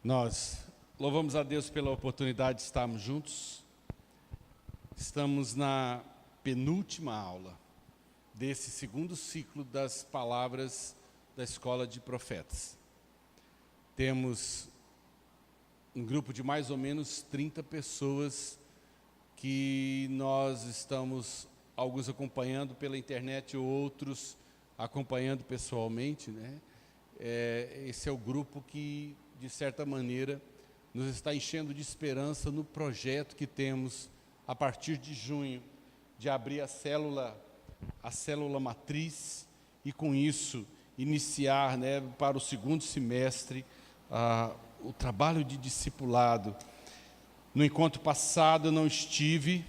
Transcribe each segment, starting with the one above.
Nós louvamos a Deus pela oportunidade de estarmos juntos. Estamos na penúltima aula desse segundo ciclo das palavras da Escola de Profetas. Temos um grupo de mais ou menos 30 pessoas que nós estamos, alguns acompanhando pela internet, outros acompanhando pessoalmente, né? Esse é o grupo que, de certa maneira, nos está enchendo de esperança no projeto que temos a partir de junho, de abrir a célula matriz e, com isso, iniciar, né, para o segundo semestre o trabalho de discipulado. No encontro passado eu não estive,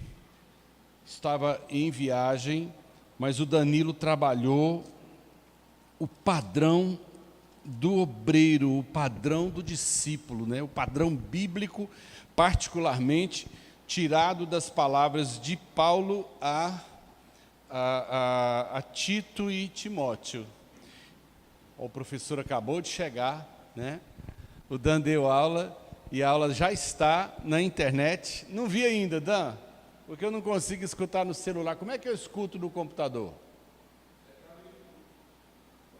estava em viagem, mas o Danilo trabalhou o padrão do obreiro, o padrão do discípulo, né? O padrão bíblico, particularmente tirado das palavras de Paulo a Tito e Timóteo. O professor acabou de chegar, né? O Dan deu aula e a aula já está na internet. Não vi ainda, Dan, porque eu não consigo escutar no celular. Como é que eu escuto no computador?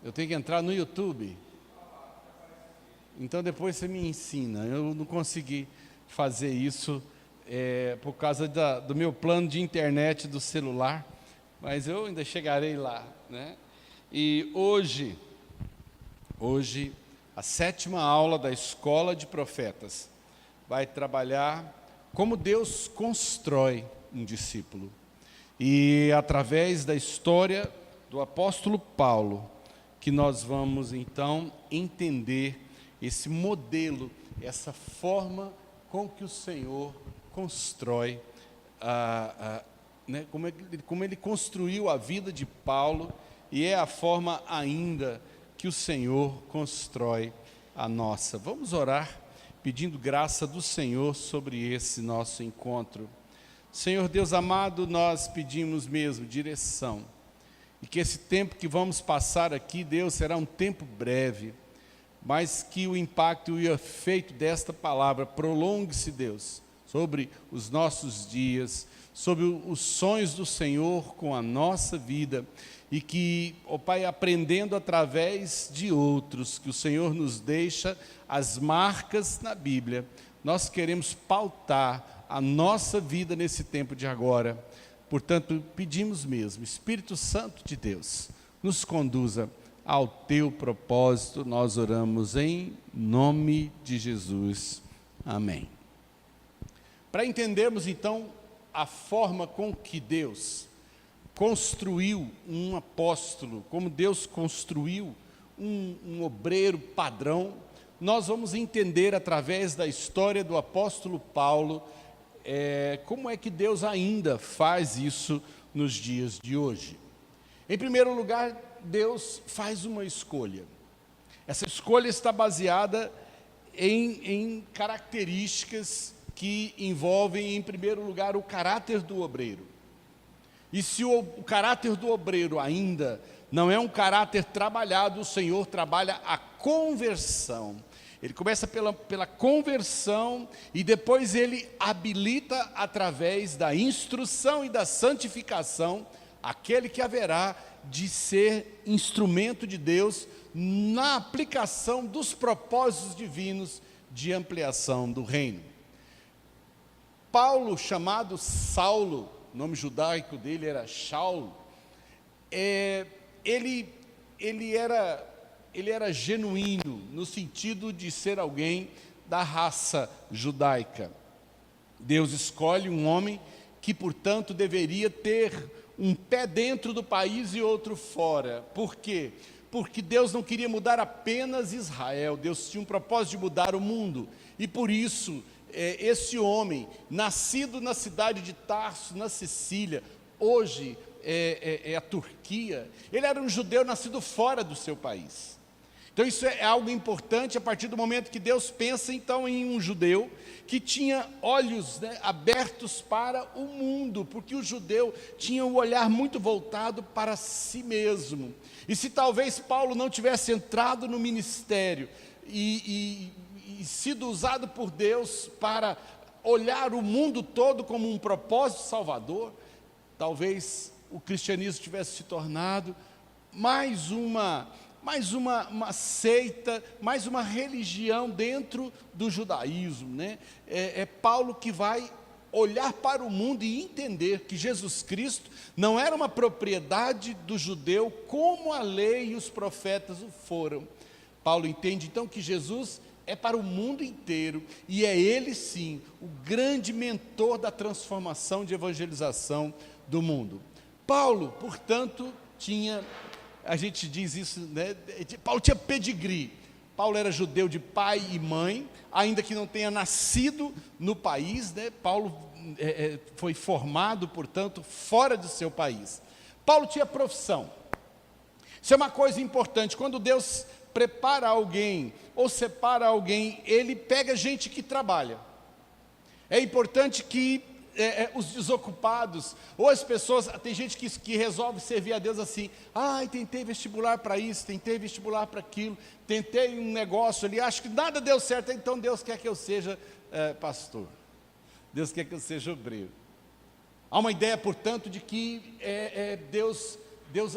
Eu tenho que entrar no YouTube. Então depois você me ensina. Eu não consegui fazer isso por causa do meu plano de internet do celular, mas eu ainda chegarei lá, né? E hoje a sétima aula da Escola de Profetas vai trabalhar como Deus constrói um discípulo. E através da história do apóstolo Paulo, que nós vamos então entender esse modelo, essa forma com que o Senhor constrói, né, como ele construiu a vida de Paulo, e é a forma ainda que o Senhor constrói a nossa. Vamos orar pedindo graça do Senhor sobre esse nosso encontro. Senhor Deus amado, nós pedimos mesmo direção, e que esse tempo que vamos passar aqui, Deus, será um tempo breve, mas que o impacto e o efeito desta palavra prolongue-se, Deus, sobre os nossos dias, sobre os sonhos do Senhor com a nossa vida, e que, ó Pai, aprendendo através de outros, que o Senhor nos deixa as marcas na Bíblia, nós queremos pautar a nossa vida nesse tempo de agora. Portanto, pedimos mesmo, Espírito Santo de Deus, nos conduza ao teu propósito. Nós oramos em nome de Jesus. Amém. Para entendermos então a forma com que Deus construiu um apóstolo, como Deus construiu um obreiro padrão, nós vamos entender através da história do apóstolo Paulo, como é que Deus ainda faz isso nos dias de hoje. Em primeiro lugar, Deus faz uma escolha. Essa escolha está baseada em características que envolvem, em primeiro lugar, o caráter do obreiro. E se o caráter do obreiro ainda não é um caráter trabalhado, o Senhor trabalha a conversão. Ele começa pela conversão e depois ele habilita através da instrução e da santificação aquele que haverá de ser instrumento de Deus na aplicação dos propósitos divinos de ampliação do reino. Paulo, chamado Saulo, o nome judaico dele era Shaulo, ele era genuíno no sentido de ser alguém da raça judaica. Deus escolhe um homem que, portanto, deveria ter um pé dentro do país e outro fora. Por quê? Porque Deus não queria mudar apenas Israel, Deus tinha um propósito de mudar o mundo. E por isso, esse homem, nascido na cidade de Tarso, na Sicília, hoje é a Turquia, ele era um judeu nascido fora do seu país. Então isso é algo importante a partir do momento que Deus pensa então em um judeu que tinha olhos, né, abertos para o mundo, porque o judeu tinha um olhar muito voltado para si mesmo. E se talvez Paulo não tivesse entrado no ministério e e sido usado por Deus para olhar o mundo todo como um propósito salvador, talvez o cristianismo tivesse se tornado mais uma seita, mais uma religião dentro do judaísmo, né? É Paulo que vai olhar para o mundo e entender que Jesus Cristo não era uma propriedade do judeu como a lei e os profetas o foram. Paulo entende então que Jesus é para o mundo inteiro e é Ele sim o grande mentor da transformação de evangelização do mundo. Paulo, portanto, tinha, a gente diz isso, né? Paulo tinha pedigree. Paulo era judeu de pai e mãe, ainda que não tenha nascido no país, né? Paulo foi formado, portanto, fora do seu país. Paulo tinha profissão. Isso é uma coisa importante. Quando Deus prepara alguém ou separa alguém, Ele pega gente que trabalha. É importante que os desocupados, ou as pessoas, tem gente que resolve servir a Deus assim, tentei vestibular para isso, tentei vestibular para aquilo, tentei um negócio ali, acho que nada deu certo, então Deus quer que eu seja pastor, Deus quer que eu seja obreiro. Há uma ideia, portanto, de que Deus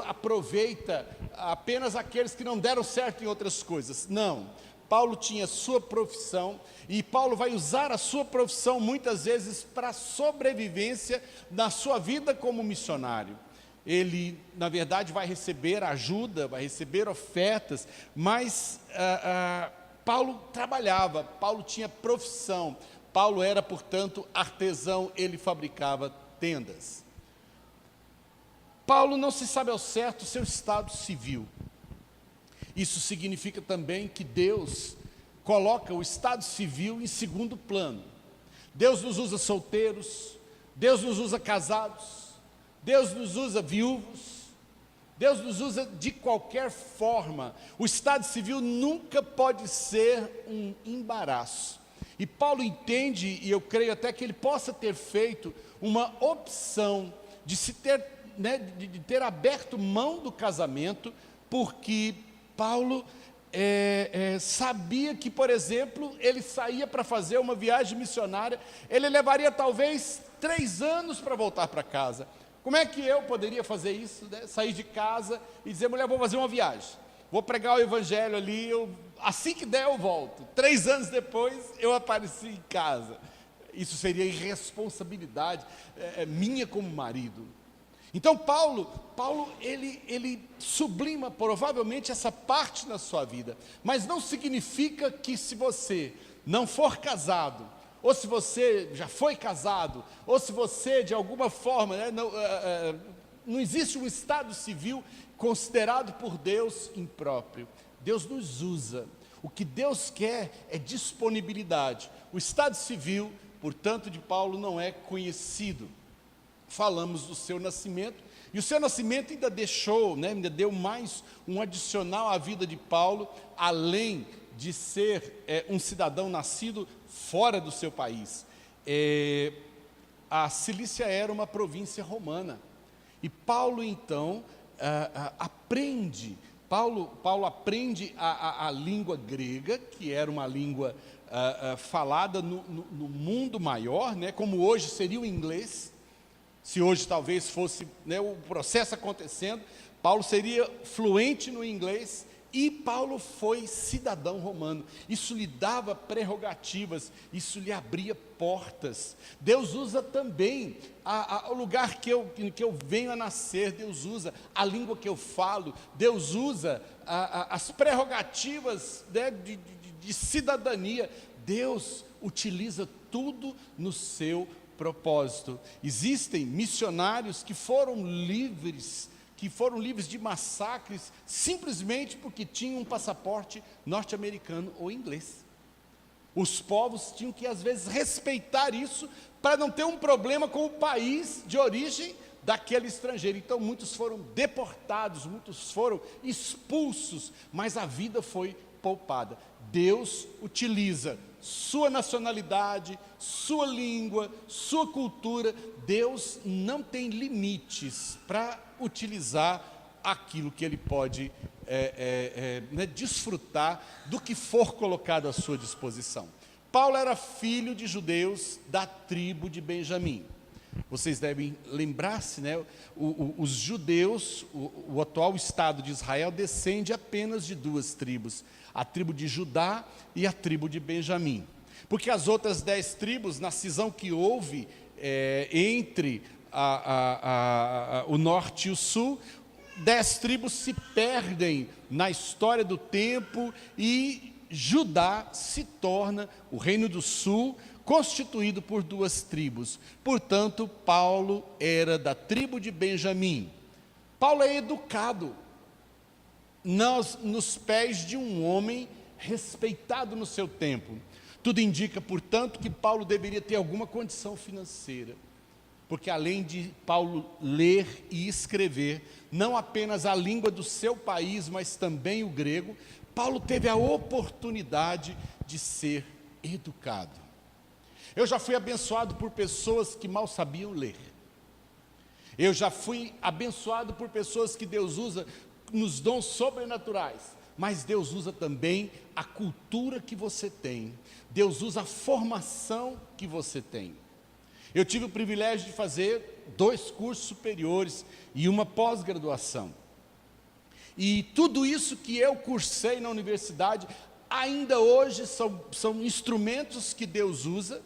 aproveita apenas aqueles que não deram certo em outras coisas. Não. Paulo tinha sua profissão, e Paulo vai usar a sua profissão muitas vezes para a sobrevivência na sua vida como missionário. Ele, na verdade, vai receber ajuda, vai receber ofertas, mas Paulo trabalhava, Paulo tinha profissão, Paulo era, portanto, artesão, ele fabricava tendas. Paulo não se sabe ao certo o seu estado civil. Isso significa também que Deus coloca o estado civil em segundo plano. Deus nos usa solteiros, Deus nos usa casados, Deus nos usa viúvos, Deus nos usa de qualquer forma. O estado civil nunca pode ser um embaraço. E Paulo entende, e eu creio até que ele possa ter feito uma opção de ter aberto mão do casamento, porque Paulo sabia que, por exemplo, ele saía para fazer uma viagem missionária, ele levaria talvez 3 anos para voltar para casa. Como é que eu poderia fazer isso, né? Sair de casa e dizer, mulher, vou fazer uma viagem, vou pregar o evangelho ali, assim que der eu volto. 3 anos depois eu apareci em casa. Isso seria irresponsabilidade minha como marido. Então Paulo ele sublima provavelmente essa parte na sua vida, mas não significa que se você não for casado, ou se você já foi casado, ou se você de alguma forma, não existe um estado civil considerado por Deus impróprio. Deus nos usa. O que Deus quer é disponibilidade. O estado civil, portanto, de Paulo não é conhecido. Falamos do seu nascimento, e o seu nascimento ainda ainda deu mais um adicional à vida de Paulo, além de ser um cidadão nascido fora do seu país. A Cilícia era uma província romana, e Paulo então aprende a língua grega, que era uma língua falada no mundo maior, né, como hoje seria o inglês. Se hoje talvez fosse o processo acontecendo, Paulo seria fluente no inglês, e Paulo foi cidadão romano. Isso lhe dava prerrogativas, isso lhe abria portas. Deus usa também o lugar que eu venho a nascer, Deus usa a língua que eu falo, Deus usa as prerrogativas, né, de cidadania. Deus utiliza tudo no seu propósito. Existem missionários que foram livres de massacres simplesmente porque tinham um passaporte norte-americano ou inglês. Os povos tinham que às vezes respeitar isso para não ter um problema com o país de origem daquele estrangeiro. Então muitos foram deportados, muitos foram expulsos, mas a vida foi poupada. Deus utiliza sua nacionalidade, sua língua, sua cultura. Deus não tem limites para utilizar aquilo que ele pode desfrutar do que for colocado à sua disposição. Paulo era filho de judeus da tribo de Benjamim. Vocês devem lembrar-se, né? Os judeus, o atual Estado de Israel, descende apenas de duas tribos, a tribo de Judá e a tribo de Benjamim. Porque as outras 10 tribos, na cisão que houve entre o norte e o sul, 10 tribos se perdem na história do tempo e Judá se torna o reino do sul, constituído por 2 tribos. Portanto, Paulo era da tribo de Benjamim. Paulo é educado nos pés de um homem respeitado no seu tempo. Tudo indica, portanto, que Paulo deveria ter alguma condição financeira, porque além de Paulo ler e escrever, não apenas a língua do seu país, mas também o grego, Paulo teve a oportunidade de ser educado. Eu já fui abençoado por pessoas que mal sabiam ler. Eu já fui abençoado por pessoas que Deus usa nos dons sobrenaturais. Mas Deus usa também a cultura que você tem. Deus usa a formação que você tem. Eu tive o privilégio de fazer 2 cursos superiores e uma pós-graduação. E tudo isso que eu cursei na universidade, ainda hoje são instrumentos que Deus usa,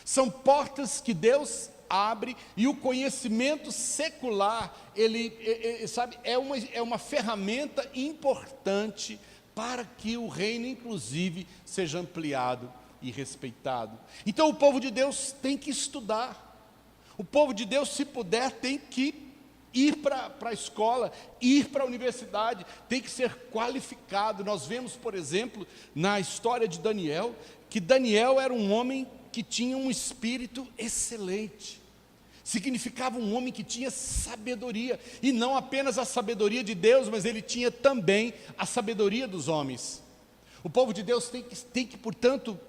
são portas que Deus abre, e o conhecimento secular, é uma ferramenta importante para que o reino, inclusive, seja ampliado e respeitado. Então o povo de Deus tem que estudar. O povo de Deus, se puder, tem que ir para a escola, ir para a universidade, tem que ser qualificado. Nós vemos, por exemplo, na história de Daniel, que Daniel era um homem que tinha um espírito excelente. Significava um homem que tinha sabedoria, e não apenas a sabedoria de Deus, mas ele tinha também a sabedoria dos homens. O povo de Deus tem que portanto,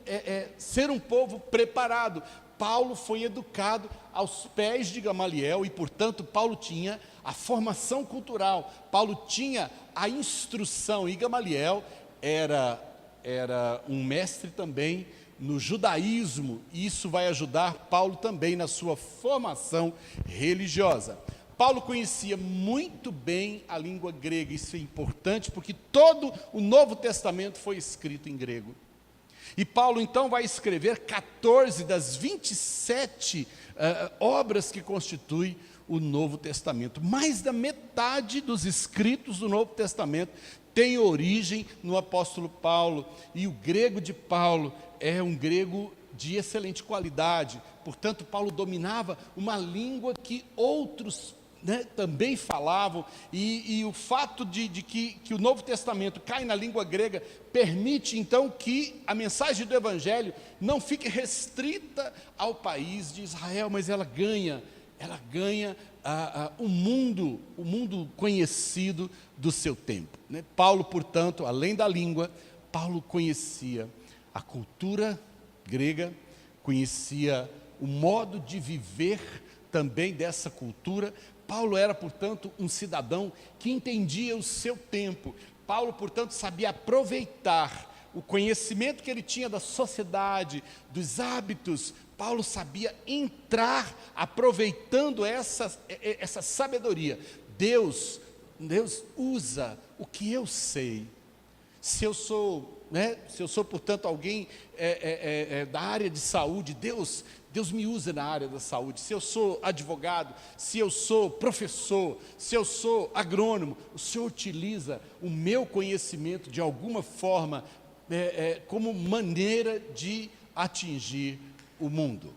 ser um povo preparado. Paulo foi educado aos pés de Gamaliel e, portanto, Paulo tinha a formação cultural, Paulo tinha a instrução, e Gamaliel era um mestre também no judaísmo, e isso vai ajudar Paulo também na sua formação religiosa. Paulo conhecia muito bem a língua grega, isso é importante, porque todo o Novo Testamento foi escrito em grego. E Paulo então vai escrever 14 das 27 obras que constituem o Novo Testamento. Mais da metade dos escritos do Novo Testamento tem origem no apóstolo Paulo, e o grego de Paulo é um grego de excelente qualidade. Portanto, Paulo dominava uma língua que outros também falavam, e o fato de que o Novo Testamento cai na língua grega permite então que a mensagem do Evangelho não fique restrita ao país de Israel, mas ela ganha o mundo conhecido do seu tempo. Paulo, portanto, além da língua, Paulo conhecia a cultura grega, conhecia o modo de viver também dessa cultura. Paulo era, portanto, um cidadão que entendia o seu tempo. Paulo, portanto, sabia aproveitar o conhecimento que ele tinha da sociedade, dos hábitos. Paulo sabia entrar aproveitando essa sabedoria. Deus usa o que eu sei. Se eu sou, portanto, alguém da área de saúde, Deus me usa na área da saúde. Se eu sou advogado, se eu sou professor, se eu sou agrônomo, o Senhor utiliza o meu conhecimento de alguma forma como maneira de atingir o mundo.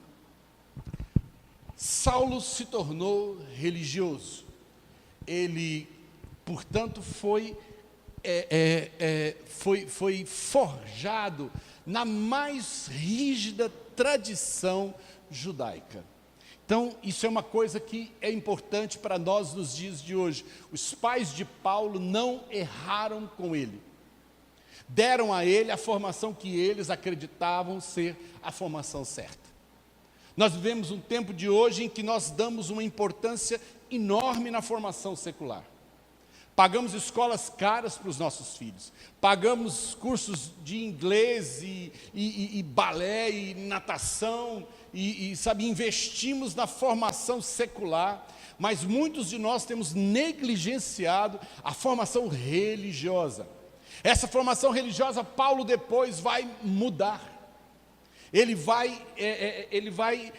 Saulo se tornou religioso. Ele, portanto, foi forjado na mais rígida tradição judaica. Então, isso é uma coisa que é importante para nós nos dias de hoje. Os pais de Paulo não erraram com ele. Deram a ele a formação que eles acreditavam ser a formação certa. Nós vivemos um tempo de hoje em que nós damos uma importância enorme na formação secular. Pagamos escolas caras para os nossos filhos, pagamos cursos de inglês e balé e natação, sabe, investimos na formação secular, mas muitos de nós temos negligenciado a formação religiosa. Essa formação religiosa, Paulo depois vai mudar. Ele vai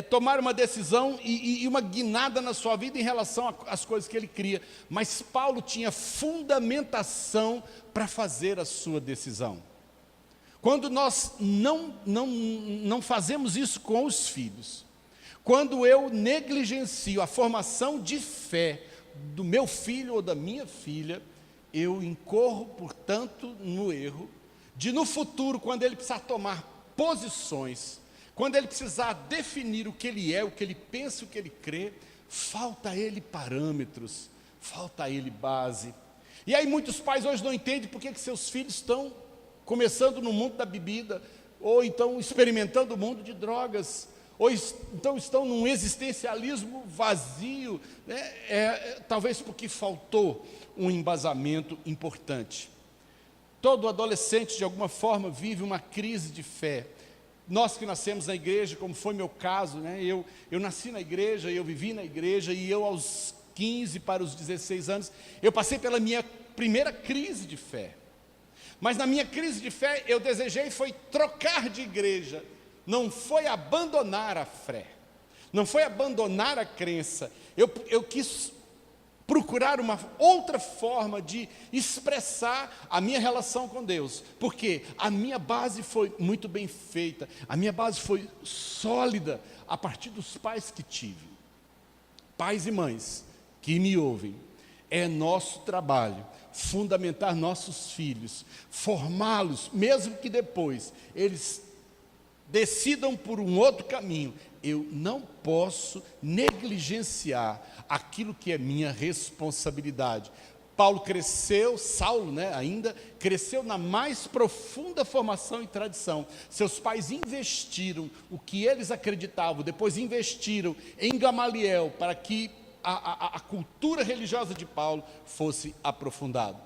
tomar uma decisão e uma guinada na sua vida em relação às coisas que ele cria. Mas Paulo tinha fundamentação para fazer a sua decisão. Quando nós não fazemos isso com os filhos, quando eu negligencio a formação de fé do meu filho ou da minha filha, eu incorro, portanto, no erro de, no futuro, quando ele precisar tomar posições, quando ele precisar definir o que ele é, o que ele pensa, o que ele crê, falta a ele parâmetros, falta a ele base. E aí muitos pais hoje não entendem por que seus filhos estão começando no mundo da bebida, ou então experimentando o mundo de drogas, ou então estão num existencialismo vazio, né? Talvez porque faltou um embasamento importante. Todo adolescente, de alguma forma, vive uma crise de fé. Nós que nascemos na igreja, como foi meu caso, né? Eu nasci na igreja, eu vivi na igreja, e eu aos 15 para os 16 anos, eu passei pela minha primeira crise de fé. Mas na minha crise de fé, eu desejei foi trocar de igreja, não foi abandonar a fé, não foi abandonar a crença. Eu quis procurar uma outra forma de expressar a minha relação com Deus, porque a minha base foi muito bem feita, a minha base foi sólida a partir dos pais que tive. Pais e mães que me ouvem, é nosso trabalho fundamentar nossos filhos, formá-los, mesmo que depois eles decidam por um outro caminho. Eu não posso negligenciar aquilo que é minha responsabilidade. Paulo cresceu, Saulo, né, ainda cresceu na mais profunda formação e tradição. Seus pais investiram o que eles acreditavam, depois investiram em Gamaliel para que a cultura religiosa de Paulo fosse aprofundada.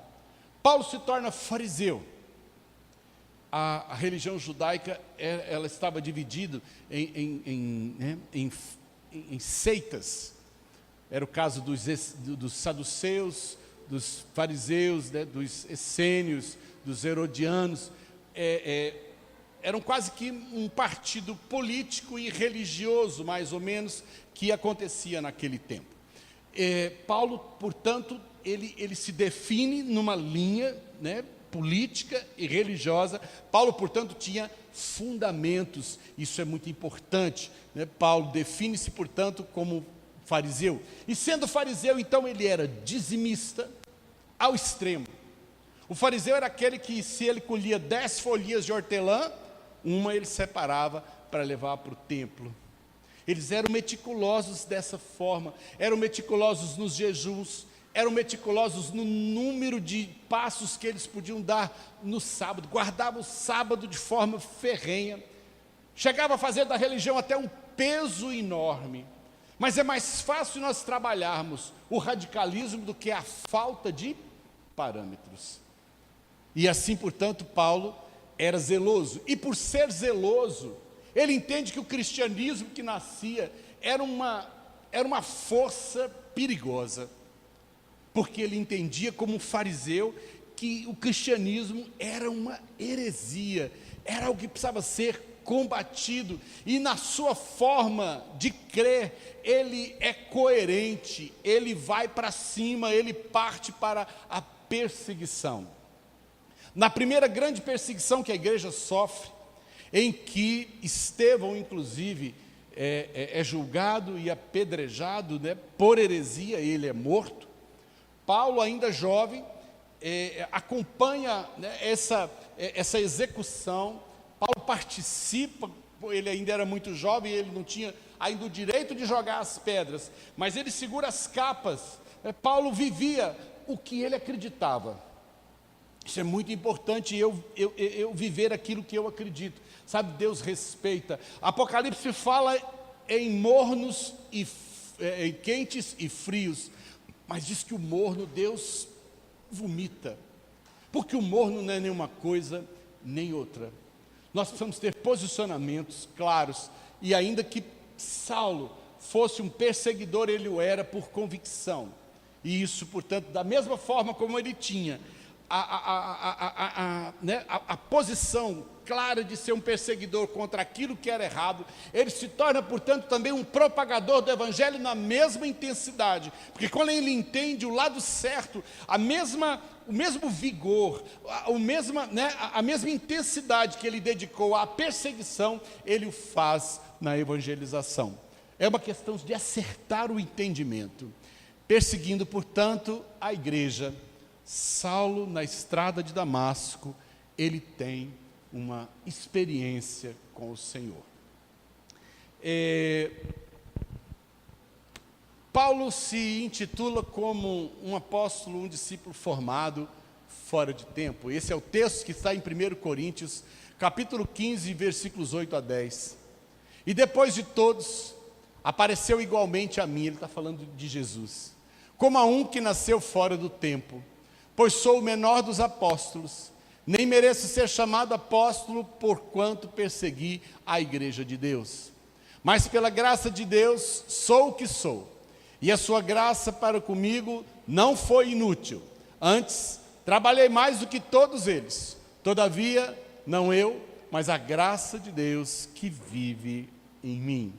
Paulo se torna fariseu. A religião judaica, ela estava dividida em seitas. Era o caso dos saduceus, dos fariseus, né, dos essênios, dos herodianos. Eram quase que um partido político e religioso, mais ou menos, que acontecia naquele tempo. Paulo, portanto, ele se define numa linha, né, política e religiosa. Paulo, portanto, tinha fundamentos, isso é muito importante, né? Paulo define-se, portanto, como fariseu, e sendo fariseu, então, ele era dizimista ao extremo. O fariseu era aquele que, se ele colhia 10 folhinhas de hortelã, uma ele separava para levar para o templo. Eles eram meticulosos dessa forma, eram meticulosos nos jejuns, eram meticulosos no número de passos que eles podiam dar no sábado, guardavam o sábado de forma ferrenha, chegava a fazer da religião até um peso enorme. Mas é mais fácil nós trabalharmos o radicalismo do que a falta de parâmetros. E assim, portanto, Paulo era zeloso, e por ser zeloso, ele entende que o cristianismo que nascia era uma força perigosa, porque ele entendia como fariseu que o cristianismo era uma heresia, era algo que precisava ser combatido, e na sua forma de crer, ele é coerente, ele vai para cima, ele parte para a perseguição. Na primeira grande perseguição que a igreja sofre, em que Estevão, inclusive, é julgado e apedrejado, né, por heresia, ele é morto. Paulo, ainda jovem, acompanha, né, essa execução. Paulo participa, ele ainda era muito jovem, ele não tinha ainda o direito de jogar as pedras, mas ele segura as capas. Paulo vivia o que ele acreditava. Isso é muito importante, eu viver aquilo que eu acredito. Sabe, Deus respeita. Apocalipse fala em mornos, quentes e frios, mas diz que o morno Deus vomita. Porque o morno não é nenhuma coisa nem outra. Nós precisamos ter posicionamentos claros. E ainda que Saulo fosse um perseguidor, ele o era por convicção. E isso, portanto, da mesma forma como ele tinha a posição clara de ser um perseguidor contra aquilo que era errado, ele se torna, portanto, também um propagador do Evangelho na mesma intensidade, porque quando ele entende o lado certo, o mesmo vigor, a mesma intensidade que ele dedicou à perseguição, ele o faz na evangelização. É uma questão de acertar o entendimento. Perseguindo, portanto, a igreja, Saulo, na estrada de Damasco, ele tem uma experiência com o Senhor. Paulo se intitula como um apóstolo, um discípulo formado fora de tempo. Esse é o texto que está em 1 Coríntios, capítulo 15, versículos 8 a 10. E depois de todos, apareceu igualmente a mim, ele está falando de Jesus, como a um que nasceu fora do tempo, pois sou o menor dos apóstolos, nem mereço ser chamado apóstolo, porquanto persegui a igreja de Deus. Mas pela graça de Deus, sou o que sou, e a sua graça para comigo não foi inútil. Antes, trabalhei mais do que todos eles. Todavia, não eu, mas a graça de Deus que vive em mim.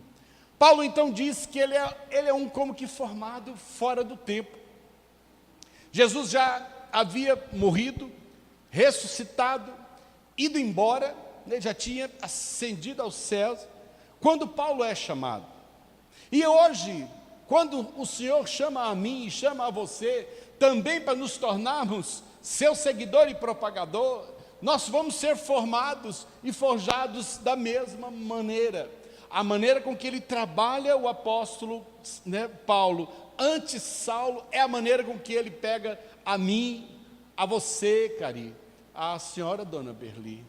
Paulo então diz que ele é um como que formado fora do tempo. Jesus já havia morrido, ressuscitado, ido embora, ele já tinha ascendido aos céus, quando Paulo é chamado. E hoje, quando o Senhor chama a mim e chama a você, também para nos tornarmos seu seguidor e propagador, nós vamos ser formados e forjados da mesma maneira. A maneira com que ele trabalha o apóstolo, Paulo, antes Saulo, é a maneira com que ele pega a mim, a você, Cari, a senhora Dona Berli.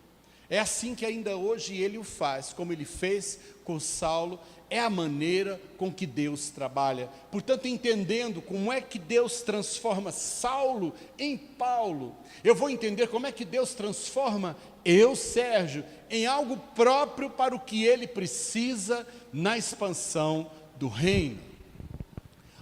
É assim que ainda hoje ele o faz, como ele fez com Saulo, é a maneira com que Deus trabalha. Portanto, entendendo como é que Deus transforma Saulo em Paulo, eu vou entender como é que Deus transforma eu, Sérgio, em algo próprio para o que ele precisa na expansão do reino.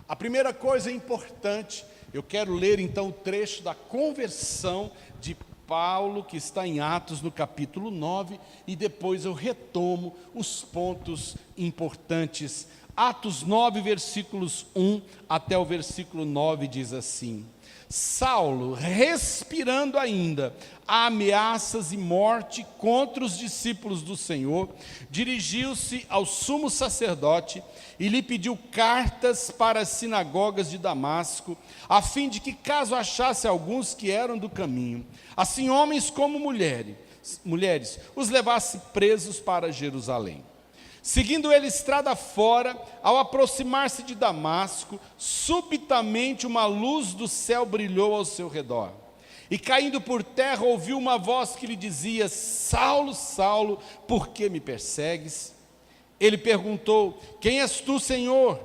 A primeira coisa importante, eu quero ler então o trecho da conversão de Paulo, que está em Atos no capítulo 9, e depois eu retomo os pontos importantes. Atos 9, versículos 1 até o versículo 9 diz assim: Saulo, respirando ainda ameaças e morte contra os discípulos do Senhor, dirigiu-se ao sumo sacerdote e lhe pediu cartas para as sinagogas de Damasco, a fim de que, caso achasse alguns que eram do caminho, assim homens como mulheres, os levasse presos para Jerusalém. Seguindo ele estrada fora, ao aproximar-se de Damasco, subitamente uma luz do céu brilhou ao seu redor. E caindo por terra, ouviu uma voz que lhe dizia: Saulo, Saulo, por que me persegues? Ele perguntou: quem és tu, Senhor?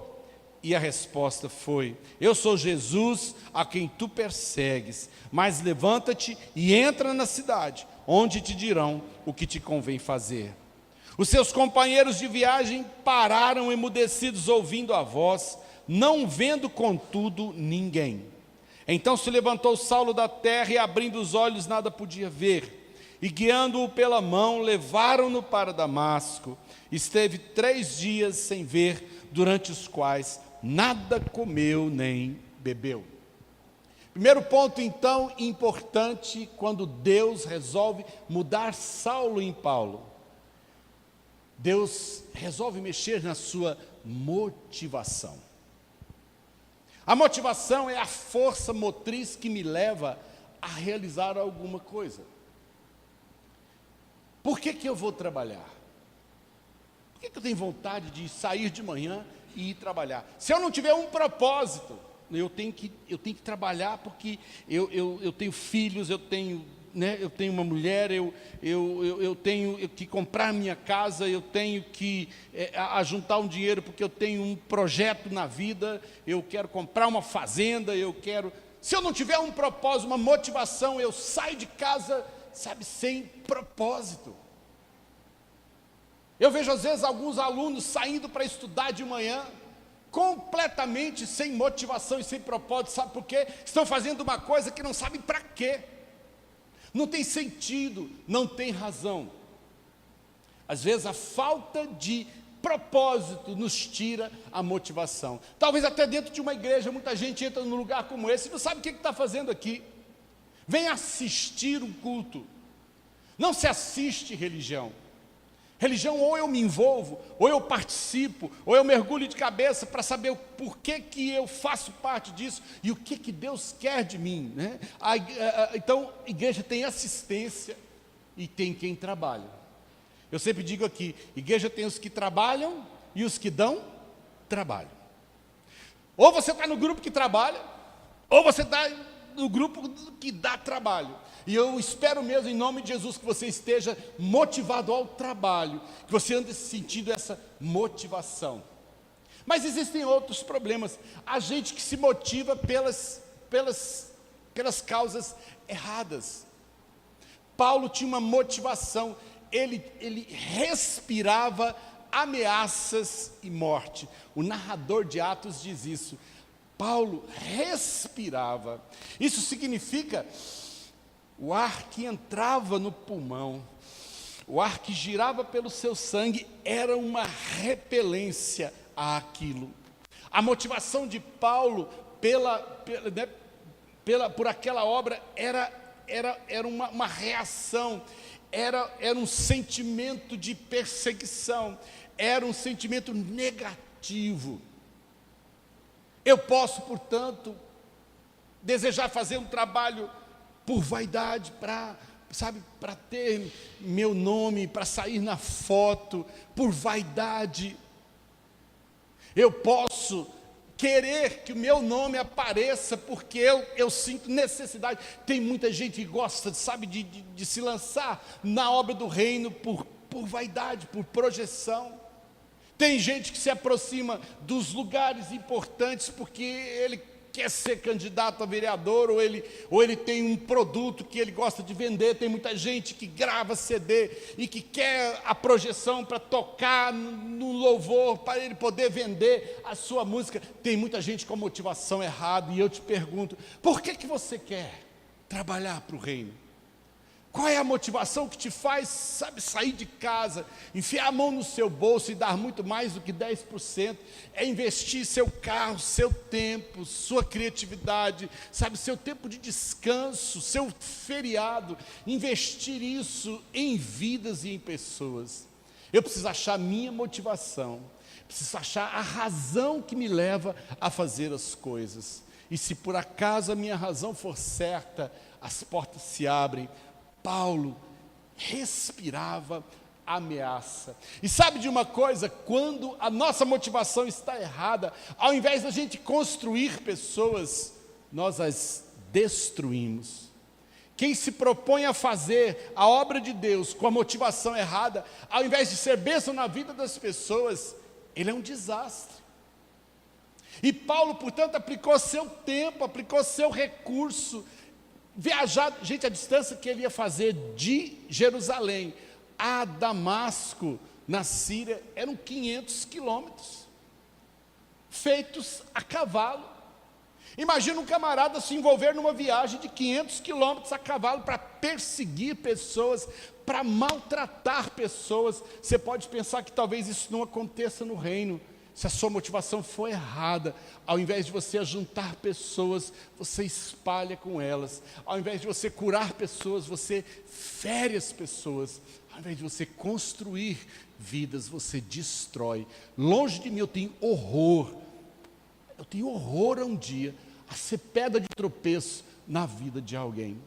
E a resposta foi: eu sou Jesus, a quem tu persegues. Mas levanta-te e entra na cidade, onde te dirão o que te convém fazer. Os seus companheiros de viagem pararam emudecidos ouvindo a voz, não vendo contudo ninguém. Então se levantou Saulo da terra e, abrindo os olhos, nada podia ver. E guiando-o pela mão, levaram-no para Damasco. Esteve 3 dias sem ver, durante os quais nada comeu nem bebeu. Primeiro ponto, então, importante, quando Deus resolve mudar Saulo em Paulo. Deus resolve mexer na sua motivação. A motivação é a força motriz que me leva a realizar alguma coisa. Por que eu vou trabalhar? Por que eu tenho vontade de sair de manhã e ir trabalhar? Se eu não tiver um propósito, eu tenho que trabalhar porque eu tenho filhos, eu tenho uma mulher, eu tenho que comprar minha casa, eu tenho que ajuntar um dinheiro porque eu tenho um projeto na vida, eu quero comprar uma fazenda, eu quero... Se eu não tiver um propósito, uma motivação, eu saio de casa, sabe, sem propósito. Eu vejo às vezes alguns alunos saindo para estudar de manhã, completamente sem motivação e sem propósito, sabe por quê? Estão fazendo uma coisa que não sabem para quê. Não tem sentido, não tem razão. Às vezes a falta de propósito nos tira a motivação. Talvez até dentro de uma igreja, muita gente entra num lugar como esse e não sabe o que está fazendo aqui. Vem assistir um culto. Não se assiste religião. Religião, ou eu me envolvo, ou eu participo, ou eu mergulho de cabeça para saber o porquê que eu faço parte disso e o que Deus quer de mim, né? Então, a igreja tem assistência e tem quem trabalha. Eu sempre digo aqui, igreja tem os que trabalham e os que dão trabalho. Ou você está no grupo que trabalha, ou você está no grupo que dá trabalho. E eu espero mesmo, em nome de Jesus, que você esteja motivado ao trabalho, que você ande sentindo essa motivação. Mas existem outros problemas. Há gente que se motiva pelas causas erradas. Paulo tinha uma motivação, ele respirava ameaças e morte. O narrador de Atos diz isso. Paulo respirava. Isso significa o ar que entrava no pulmão, o ar que girava pelo seu sangue, era uma repelência àquilo. A motivação de Paulo por aquela obra era uma reação, era um sentimento de perseguição, era um sentimento negativo. Eu posso, portanto, desejar fazer um trabalho por vaidade, para ter meu nome, para sair na foto, por vaidade. Eu posso querer que o meu nome apareça, porque eu sinto necessidade. Tem muita gente que gosta, de se lançar na obra do reino por vaidade, por projeção. Tem gente que se aproxima dos lugares importantes porque ele quer ser candidato a vereador, ou ele tem um produto que ele gosta de vender. Tem muita gente que grava CD e que quer a projeção para tocar no louvor, para ele poder vender a sua música. Tem muita gente com a motivação errada, e eu te pergunto, por que você quer trabalhar para o reino? Qual é a motivação que te faz, sair de casa, enfiar a mão no seu bolso e dar muito mais do que 10%? É investir seu carro, seu tempo, sua criatividade, seu tempo de descanso, seu feriado, investir isso em vidas e em pessoas. Eu preciso achar a minha motivação, preciso achar a razão que me leva a fazer as coisas. E se por acaso a minha razão for certa, as portas se abrem. Paulo respirava ameaça. E sabe de uma coisa? Quando a nossa motivação está errada, ao invés da gente construir pessoas, nós as destruímos. Quem se propõe a fazer a obra de Deus com a motivação errada, ao invés de ser bênção na vida das pessoas, ele é um desastre. E Paulo, portanto, aplicou seu tempo, aplicou seu recurso, viajar, gente, a distância que ele ia fazer de Jerusalém a Damasco, na Síria, eram 500 quilômetros, feitos a cavalo. Imagina um camarada se envolver numa viagem de 500 quilômetros a cavalo para perseguir pessoas, para maltratar pessoas. Você pode pensar que talvez isso não aconteça no reino, se a sua motivação for errada. Ao invés de você ajuntar pessoas, você espalha com elas. Ao invés de você curar pessoas, você fere as pessoas. Ao invés de você construir vidas, você destrói. Longe de mim, eu tenho horror a um dia a ser pedra de tropeço na vida de alguém.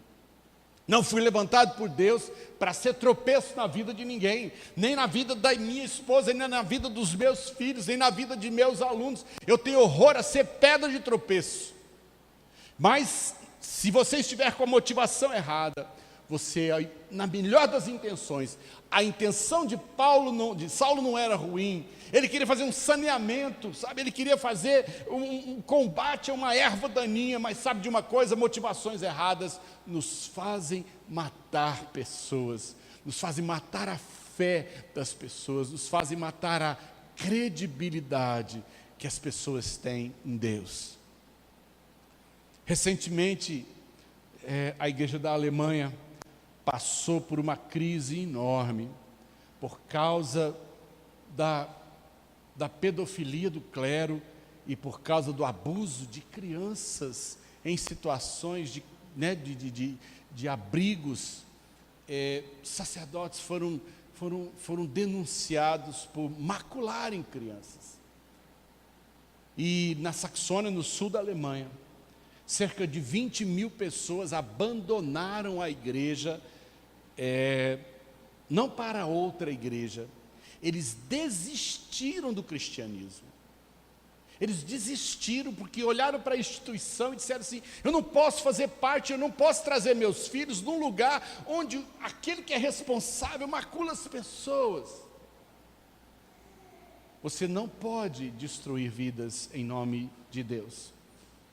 Não fui levantado por Deus para ser tropeço na vida de ninguém, nem na vida da minha esposa, nem na vida dos meus filhos, nem na vida de meus alunos. Eu tenho horror a ser pedra de tropeço. Mas se você estiver com a motivação errada, você, na melhor das intenções, a intenção de Saulo não era ruim, ele queria fazer um saneamento, sabe? Ele queria fazer um combate a uma erva daninha, mas sabe de uma coisa? Motivações erradas nos fazem matar pessoas, nos fazem matar a fé das pessoas, nos fazem matar a credibilidade que as pessoas têm em Deus. Recentemente, a igreja da Alemanha passou por uma crise enorme por causa da pedofilia do clero e por causa do abuso de crianças em situações de abrigos. Sacerdotes foram denunciados por macularem crianças. E na Saxônia, no sul da Alemanha, cerca de 20 mil pessoas abandonaram a igreja, não para outra igreja, eles desistiram do cristianismo. Eles desistiram porque olharam para a instituição e disseram assim: eu não posso fazer parte, eu não posso trazer meus filhos num lugar onde aquele que é responsável macula as pessoas. Você não pode destruir vidas em nome de Deus.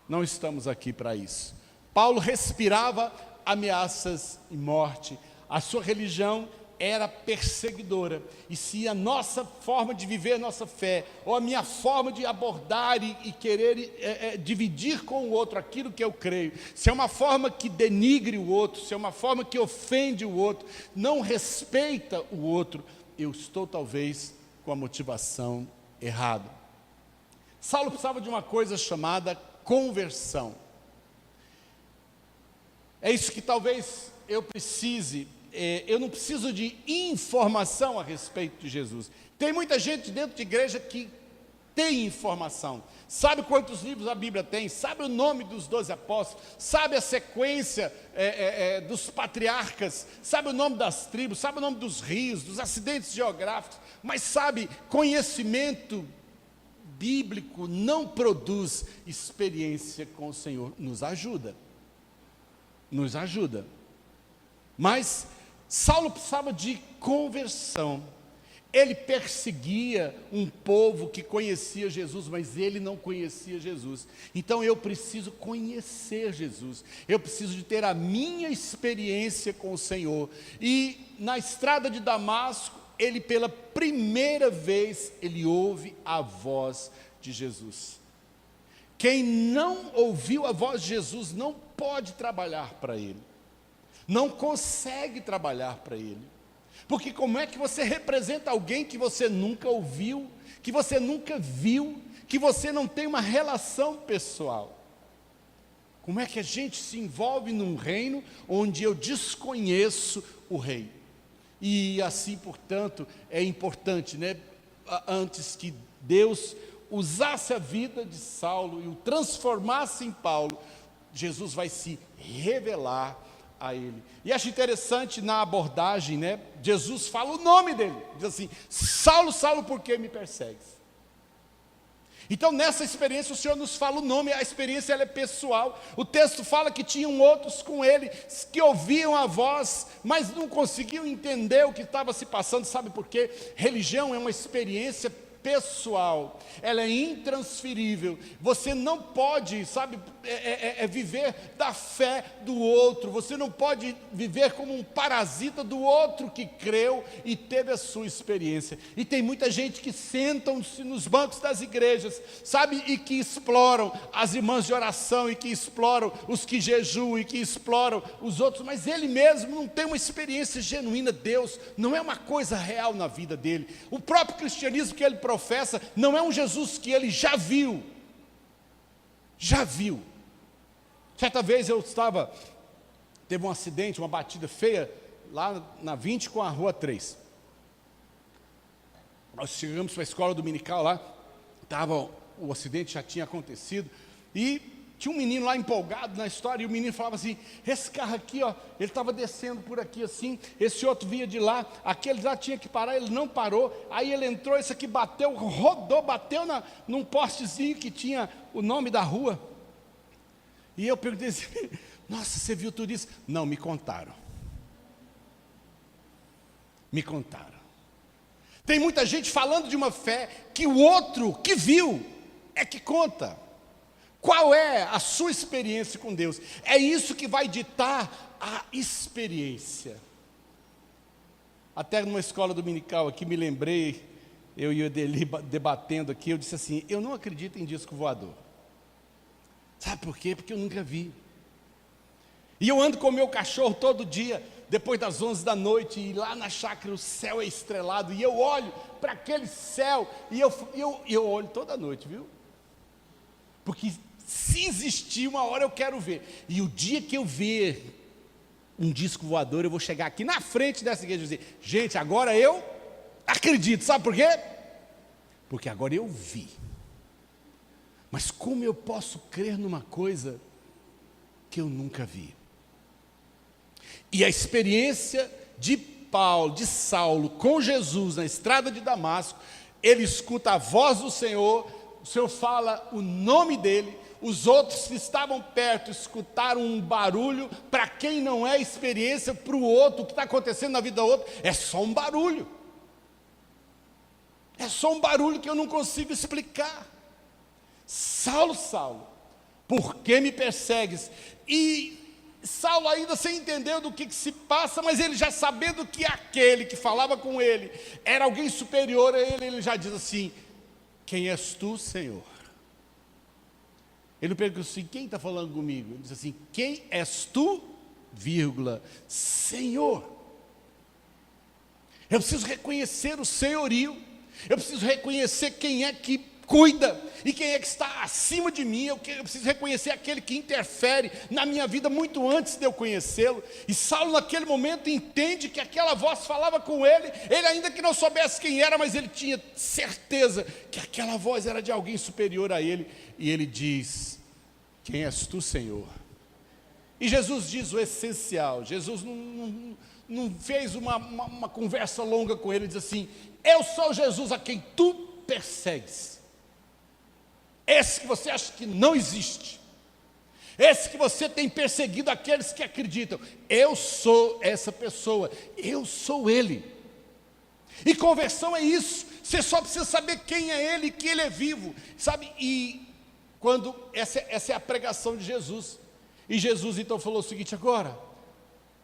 Não estamos aqui para isso. Paulo respirava ameaças e morte. A sua religião era perseguidora. E se a nossa forma de viver a nossa fé, ou a minha forma de abordar e querer dividir com o outro aquilo que eu creio, se é uma forma que denigre o outro, se é uma forma que ofende o outro, não respeita o outro, eu estou talvez com a motivação errada. Saulo precisava de uma coisa chamada conversão. É isso que talvez eu precise. Eu não preciso de informação a respeito de Jesus. Tem muita gente dentro de igreja que tem informação, sabe quantos livros a Bíblia tem, sabe o nome dos 12 apóstolos, sabe a sequência dos patriarcas, sabe o nome das tribos, sabe o nome dos rios, dos acidentes geográficos, mas sabe, conhecimento bíblico não produz experiência com o Senhor. Nos ajuda, mas Saulo precisava de conversão. Ele perseguia um povo que conhecia Jesus, mas ele não conhecia Jesus. Então eu preciso conhecer Jesus, eu preciso de ter a minha experiência com o Senhor. E na estrada de Damasco, ele pela primeira vez, ele ouve a voz de Jesus. Quem não ouviu a voz de Jesus não pode trabalhar para ele, não consegue trabalhar para ele, porque como é que você representa alguém que você nunca ouviu, que você nunca viu, que você não tem uma relação pessoal? Como é que a gente se envolve num reino onde eu desconheço o rei? E assim, portanto, é importante, antes que Deus usasse a vida de Saulo e o transformasse em Paulo, Jesus vai se revelar a ele. E acho interessante na abordagem, Jesus fala o nome dele, diz assim: Saulo, Saulo, por que me persegues? Então nessa experiência o Senhor nos fala o nome, a experiência ela é pessoal. O texto fala que tinham outros com ele, que ouviam a voz, mas não conseguiam entender o que estava se passando. Sabe por quê? Religião é uma experiência pessoal, ela é intransferível. Você não pode, viver da fé do outro. Você não pode viver como um parasita do outro que creu e teve a sua experiência. E tem muita gente que sentam-se nos bancos das igrejas, e que exploram as irmãs de oração, e que exploram os que jejuam, e que exploram os outros, mas ele mesmo não tem uma experiência genuína. Deus não é uma coisa real na vida dele. O próprio cristianismo que ele professa não é um Jesus que ele já viu. Certa vez teve um acidente, uma batida feia lá na 20 com a rua 3. Nós chegamos para a escola dominical lá, o acidente já tinha acontecido, e tinha um menino lá empolgado na história, e o menino falava assim: esse carro aqui, ele estava descendo por aqui assim, esse outro vinha de lá, aquele lá tinha que parar, ele não parou, aí ele entrou, esse aqui bateu, rodou, bateu num postezinho que tinha o nome da rua. E eu perguntei assim: nossa, você viu tudo isso? Não, me contaram. Me contaram. Tem muita gente falando de uma fé que o outro que viu é que conta. Qual é a sua experiência com Deus? É isso que vai ditar a experiência. Até numa escola dominical aqui, me lembrei, eu e o Adeli debatendo aqui, eu disse assim, eu não acredito em disco voador. Sabe por quê? Porque eu nunca vi. E eu ando com o meu cachorro todo dia, depois das 11 da noite, e lá na chácara o céu é estrelado, e eu olho para aquele céu, e eu olho toda noite, viu? Porque se existir uma hora eu quero ver. E o dia que eu ver um disco voador, eu vou chegar aqui na frente dessa igreja e dizer, gente, agora eu acredito. Sabe por quê? Porque agora eu vi. Mas como eu posso crer numa coisa que eu nunca vi? E a experiência de Paulo, de Saulo, com Jesus na estrada de Damasco, ele escuta a voz do Senhor, o Senhor fala o nome dele, os outros que estavam perto escutaram um barulho. Para quem não é experiência, para o outro, o que está acontecendo na vida do outro, é só um barulho. É só um barulho que eu não consigo explicar. Saulo, Saulo, por que me persegues? E Saulo ainda sem entender do que se passa, mas ele já sabendo que aquele que falava com ele era alguém superior a ele, ele já diz assim, quem és tu, Senhor? Ele pergunta assim, quem está falando comigo? Ele diz assim, quem és tu, vírgula, Senhor? Eu preciso reconhecer o senhorio, eu preciso reconhecer quem é que cuida, e quem é que está acima de mim. Eu preciso reconhecer aquele que interfere na minha vida muito antes de eu conhecê-lo. E Saulo naquele momento entende que aquela voz falava com ele ainda que não soubesse quem era, mas ele tinha certeza que aquela voz era de alguém superior a ele, e ele diz, quem és tu, Senhor? E Jesus diz o essencial. Jesus não fez uma conversa longa com ele, diz assim, eu sou Jesus a quem tu persegues. Esse que você acha que não existe, esse que você tem perseguido aqueles que acreditam, eu sou essa pessoa, eu sou ele. E conversão é isso, você só precisa saber quem é ele, que ele é vivo, sabe? E quando essa é a pregação de Jesus, e Jesus então falou o seguinte, agora,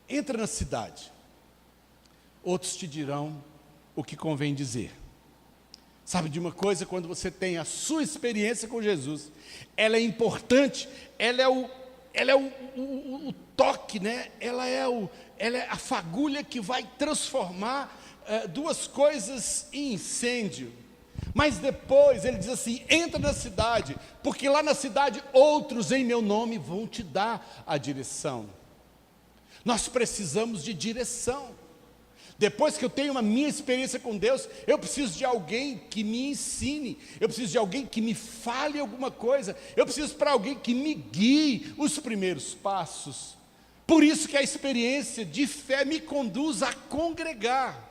entra na cidade, outros te dirão o que convém dizer. Sabe de uma coisa, quando você tem a sua experiência com Jesus, ela é importante, ela é o toque, né? Ela é a fagulha que vai transformar duas coisas em incêndio. Mas depois ele diz assim, entra na cidade, porque lá na cidade outros em meu nome vão te dar a direção. Nós precisamos de direção. Depois que eu tenho a minha experiência com Deus, eu preciso de alguém que me ensine, eu preciso de alguém que me fale alguma coisa, eu preciso para alguém que me guie os primeiros passos. Por isso que a experiência de fé me conduz a congregar.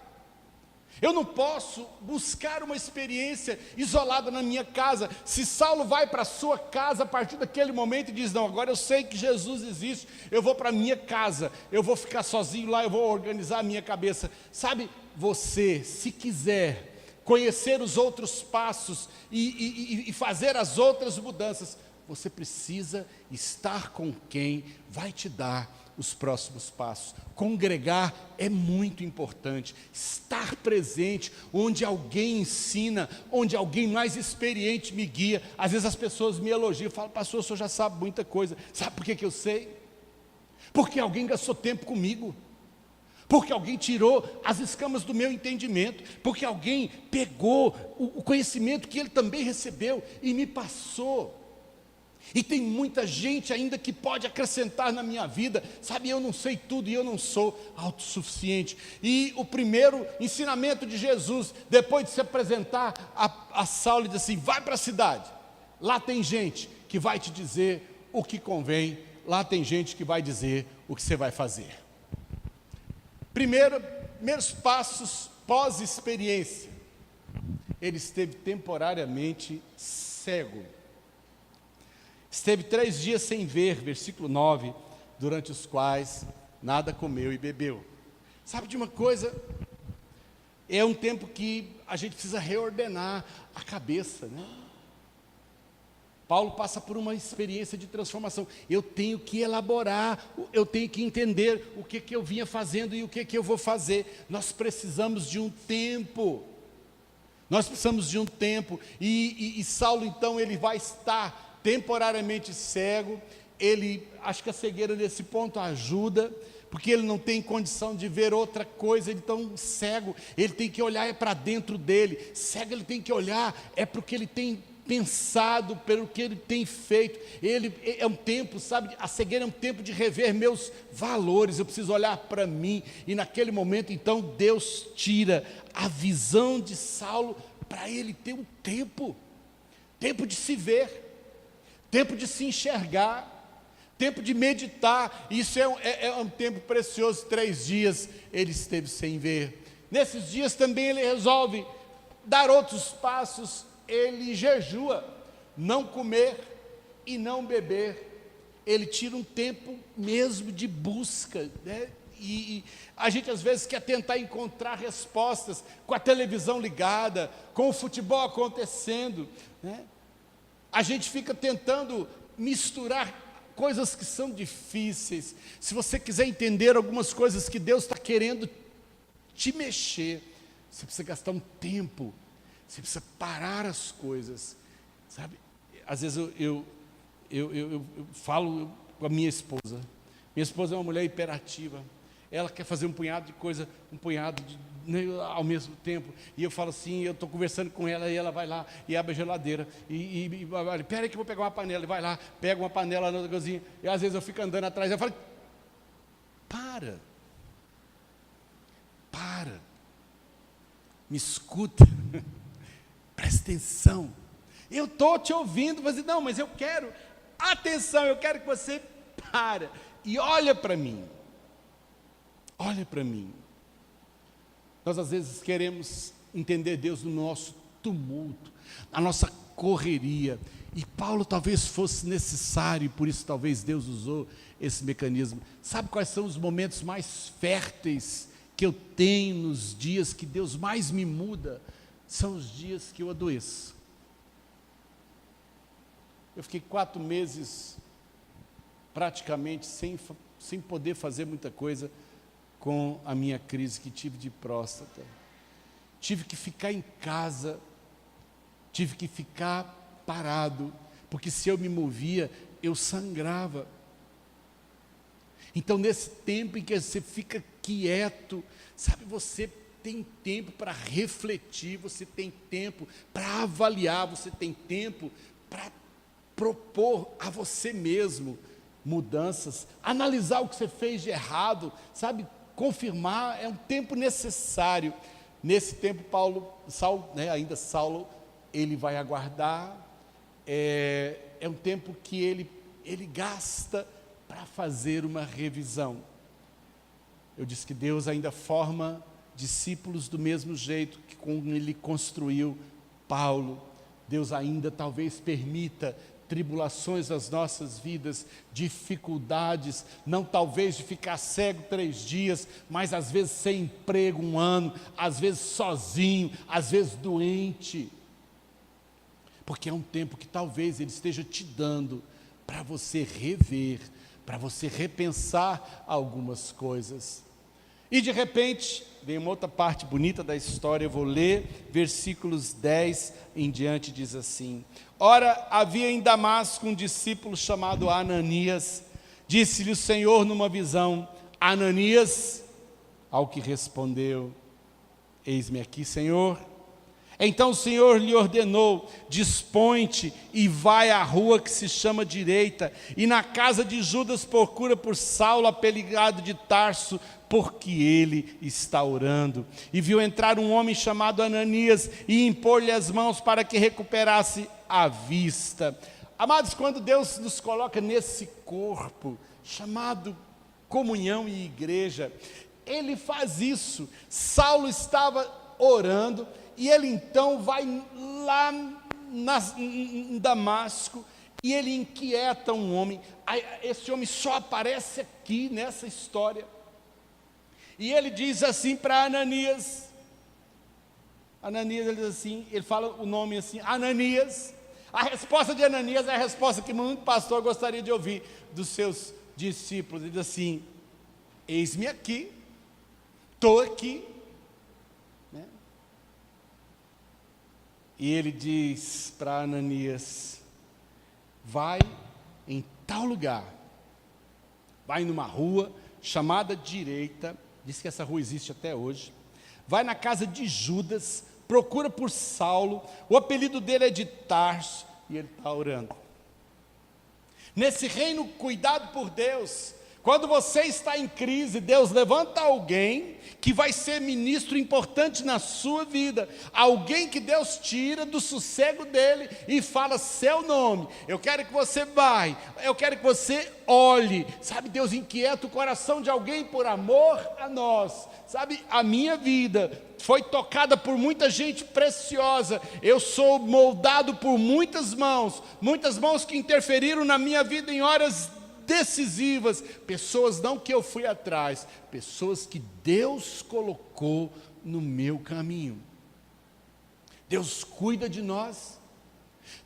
Eu não posso buscar uma experiência isolada na minha casa. Se Saulo vai para a sua casa a partir daquele momento e diz, não, agora eu sei que Jesus existe, eu vou para a minha casa, eu vou ficar sozinho lá, eu vou organizar a minha cabeça. Sabe, você, se quiser conhecer os outros passos e fazer as outras mudanças, você precisa estar com quem vai te dar os próximos passos. Congregar é muito importante, estar presente, onde alguém ensina, onde alguém mais experiente me guia. Às vezes as pessoas me elogiam, falam, pastor, o senhor já sabe muita coisa. Sabe por que eu sei? Porque alguém gastou tempo comigo, porque alguém tirou as escamas do meu entendimento, porque alguém pegou o conhecimento que ele também recebeu e me passou. E tem muita gente ainda que pode acrescentar na minha vida, sabe, eu não sei tudo e eu não sou autossuficiente. E o primeiro ensinamento de Jesus, depois de se apresentar a Saulo, ele diz assim, vai para a cidade, lá tem gente que vai te dizer o que convém, lá tem gente que vai dizer o que você vai fazer. Primeiros passos pós-experiência, ele esteve temporariamente cego. Esteve 3 dias sem ver, versículo 9, durante os quais nada comeu e bebeu. Sabe de uma coisa? É um tempo que a gente precisa reordenar a cabeça, né? Paulo passa por uma experiência de transformação. Eu tenho que elaborar, eu tenho que entender o que eu vinha fazendo e o que eu vou fazer. Nós precisamos de um tempo. Nós precisamos de um tempo. E Saulo, então, ele vai estar temporariamente cego. Ele, acho que a cegueira nesse ponto ajuda, porque ele não tem condição de ver outra coisa. Então, cego, ele tem que olhar para dentro dele. Cego, ele tem que olhar para o que ele tem pensado, pelo que ele tem feito. Ele é um tempo, sabe, a cegueira é um tempo de rever meus valores. Eu preciso olhar para mim, e naquele momento, então, Deus tira a visão de Saulo, para ele ter um tempo de se ver, tempo de se enxergar, tempo de meditar. Isso é um tempo precioso. 3 dias ele esteve sem ver. Nesses dias também ele resolve dar outros passos. Ele jejua, não comer e não beber. Ele tira um tempo mesmo de busca, né? E a gente às vezes quer tentar encontrar respostas com a televisão ligada, com o futebol acontecendo, né? A gente fica tentando misturar coisas que são difíceis. Se você quiser entender algumas coisas que Deus está querendo te mexer, você precisa gastar um tempo. Você precisa parar as coisas, sabe? Às vezes eu falo com a minha esposa. Minha esposa é uma mulher hiperativa. Ela quer fazer um punhado de coisa, né, ao mesmo tempo. E eu falo assim, eu estou conversando com ela, e ela vai lá e abre a geladeira. E olha, espera aí que eu vou pegar uma panela. E vai lá, pega uma panela na cozinha. E às vezes eu fico andando atrás. Eu falo, para. Me escuta. Presta atenção. Eu estou te ouvindo, mas eu quero atenção, eu quero que você pare e olha para mim. Olha para mim. Nós às vezes queremos entender Deus no nosso tumulto, na nossa correria. E Paulo talvez fosse necessário, e por isso talvez Deus usou esse mecanismo. Sabe quais são os momentos mais férteis que eu tenho nos dias que Deus mais me muda? São os dias que eu adoeço. Eu fiquei 4 meses praticamente sem poder fazer muita coisa com a minha crise que tive de próstata. Tive que ficar em casa, tive que ficar parado, porque se eu me movia, eu sangrava. Então, nesse tempo em que você fica quieto, sabe, você tem tempo para refletir, você tem tempo para avaliar, você tem tempo para propor a você mesmo mudanças, analisar o que você fez de errado, sabe, confirmar. É um tempo necessário. Nesse tempo, Saulo, ele vai aguardar. É um tempo que ele gasta para fazer uma revisão. Eu disse que Deus ainda forma discípulos do mesmo jeito que como ele construiu Paulo. Deus ainda talvez permita tribulações nas nossas vidas, dificuldades, não talvez de ficar cego 3 dias, mas às vezes sem emprego 1 ano, às vezes sozinho, às vezes doente, porque é um tempo que talvez Ele esteja te dando para você rever, para você repensar algumas coisas. E de repente, vem uma outra parte bonita da história. Eu vou ler versículos 10 em diante, diz assim: Ora, havia em Damasco um discípulo chamado Ananias. Disse-lhe o Senhor numa visão: Ananias. Ao que respondeu: Eis-me aqui, Senhor. Então o Senhor lhe ordenou: dispõe-te e vai à rua que se chama Direita, e na casa de Judas procura por Saulo, apelidado de Tarso, porque ele está orando. E viu entrar um homem chamado Ananias e impor-lhe as mãos para que recuperasse a vista. Amados, quando Deus nos coloca nesse corpo chamado comunhão e igreja, Ele faz isso. Saulo estava orando, e ele então vai lá em Damasco, e ele inquieta um homem. Esse homem só aparece aqui nessa história. E ele diz assim para Ananias: Ananias, ele diz assim, ele fala o nome assim, Ananias. A resposta de Ananias é a resposta que muito pastor gostaria de ouvir dos seus discípulos. Ele diz assim: eis-me aqui, estou aqui. Né? E ele diz para Ananias: vai em tal lugar, vai numa rua chamada Direita, diz que essa rua existe até hoje, vai na casa de Judas, procura por Saulo, o apelido dele é de Tarso, e ele está orando. Nesse reino cuidado por Deus, quando você está em crise, Deus levanta alguém que vai ser ministro importante na sua vida, alguém que Deus tira do sossego dele e fala seu nome. Eu quero que você vá, eu quero que você olhe. Sabe, Deus inquieta o coração de alguém por amor a nós. Sabe, a minha vida foi tocada por muita gente preciosa, eu sou moldado por muitas mãos que interferiram na minha vida em horas decisivas, pessoas não que eu fui atrás, pessoas que Deus colocou no meu caminho. Deus cuida de nós,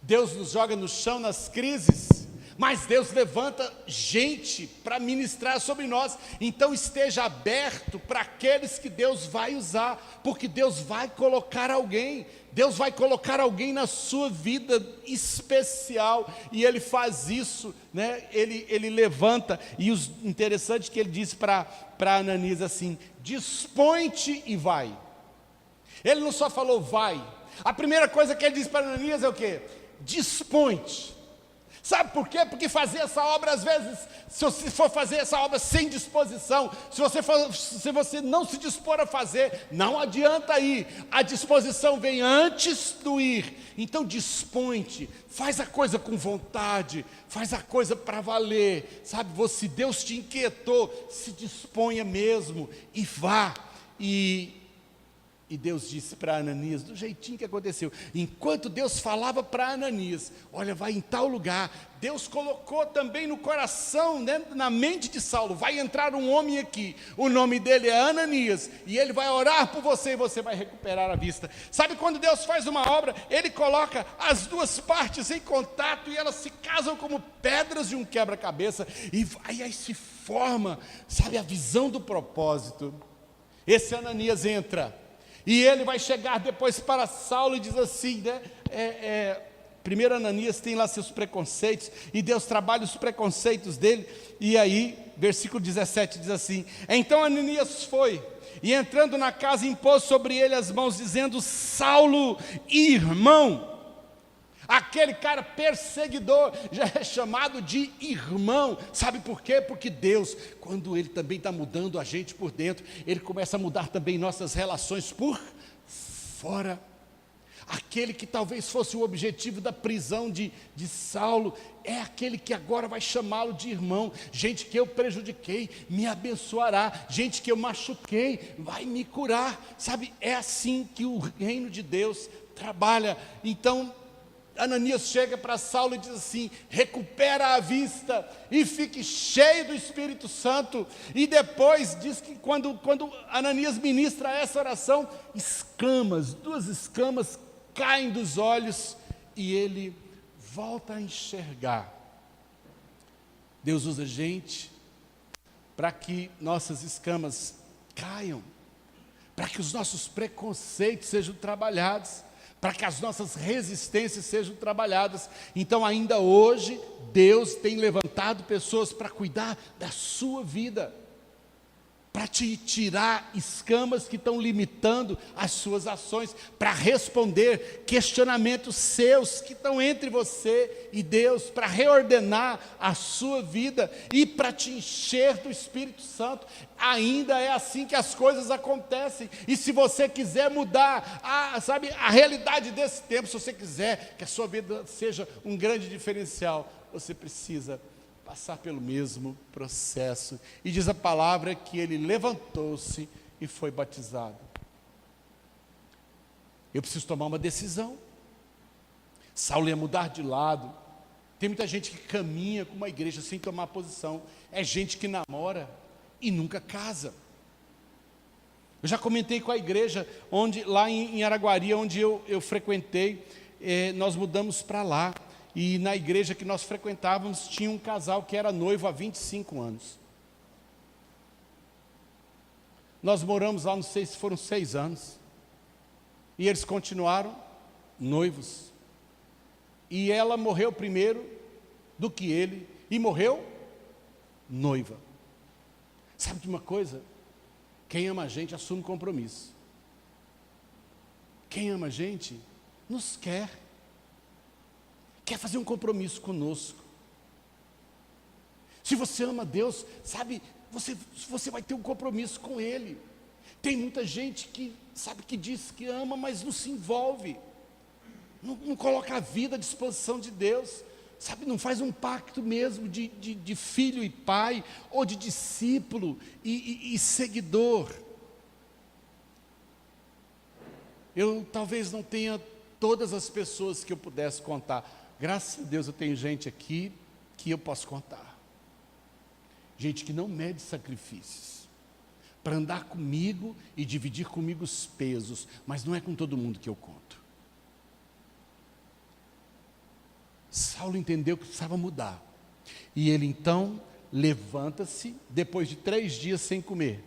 Deus nos joga no chão nas crises, mas Deus levanta gente para ministrar sobre nós. Então esteja aberto para aqueles que Deus vai usar, porque Deus vai colocar alguém, Deus vai colocar alguém na sua vida especial, e Ele faz isso, né? Ele levanta, e o interessante é que Ele diz para Ananias assim: dispõe-te e vai. Ele não só falou vai, a primeira coisa que Ele diz para Ananias é o quê? Dispõe-te. Sabe por quê? Porque fazer essa obra, às vezes, se você for fazer essa obra sem disposição, se você não se dispor a fazer, não adianta ir, a disposição vem antes do ir. Então dispõe-te, faz a coisa com vontade, faz a coisa para valer, sabe? Se Deus te inquietou, se disponha mesmo e vá. E Deus disse para Ananias, do jeitinho que aconteceu, enquanto Deus falava para Ananias, olha, vai em tal lugar, Deus colocou também no coração, né, na mente de Saulo, vai entrar um homem aqui, o nome dele é Ananias, e ele vai orar por você, e você vai recuperar a vista. Sabe, quando Deus faz uma obra, Ele coloca as duas partes em contato, e elas se casam como pedras de um quebra-cabeça, e aí se forma, sabe, a visão do propósito. Esse Ananias entra, e ele vai chegar depois para Saulo e diz assim, né? Primeiro Ananias tem lá seus preconceitos, e Deus trabalha os preconceitos dele, e aí, versículo 17 diz assim: então Ananias foi, e entrando na casa impôs sobre ele as mãos, dizendo: Saulo, irmão. Aquele cara perseguidor já é chamado de irmão. Sabe por quê? Porque Deus, quando Ele também está mudando a gente por dentro, Ele começa a mudar também nossas relações por fora. Aquele que talvez fosse o objetivo da prisão de Saulo, é aquele que agora vai chamá-lo de irmão. Gente que eu prejudiquei, me abençoará. Gente que eu machuquei, vai me curar. Sabe, é assim que o reino de Deus trabalha. Então, Ananias chega para Saulo e diz assim: recupera a vista e fique cheio do Espírito Santo. E depois diz que quando Ananias ministra essa oração, duas escamas caem dos olhos e ele volta a enxergar. Deus usa gente para que nossas escamas caiam, para que os nossos preconceitos sejam trabalhados, para que as nossas resistências sejam trabalhadas. Então ainda hoje, Deus tem levantado pessoas para cuidar da sua vida, para te tirar escamas que estão limitando as suas ações, para responder questionamentos seus que estão entre você e Deus, para reordenar a sua vida e para te encher do Espírito Santo. Ainda é assim que as coisas acontecem. E se você quiser mudar a realidade desse tempo, se você quiser que a sua vida seja um grande diferencial, você precisa passar pelo mesmo processo. E diz a palavra que ele levantou-se e foi batizado. Eu preciso tomar uma decisão. Saulo ia mudar de lado. Tem muita gente que caminha com uma igreja sem tomar posição. É gente que namora e nunca casa. Eu já comentei com a igreja, lá em Araguari, onde eu frequentei, nós mudamos para lá. E na igreja que nós frequentávamos, tinha um casal que era noivo há 25 anos. Nós moramos lá, não sei se foram 6 anos. E eles continuaram noivos. E ela morreu primeiro do que ele, e morreu noiva. Sabe de uma coisa? Quem ama a gente assume compromisso. Quem ama a gente nos quer fazer um compromisso conosco. Se você ama Deus, sabe, você vai ter um compromisso com Ele. Tem muita gente que, sabe, que diz que ama, mas não se envolve, não coloca a vida à disposição de Deus, sabe, não faz um pacto mesmo de filho e pai, ou de discípulo e seguidor. Eu talvez não tenha todas as pessoas que eu pudesse contar. Graças a Deus eu tenho gente aqui que eu posso contar. Gente que não mede sacrifícios para andar comigo e dividir comigo os pesos, mas não é com todo mundo que eu conto. Saulo entendeu que precisava mudar. E ele então levanta-se, depois de 3 dias sem comer.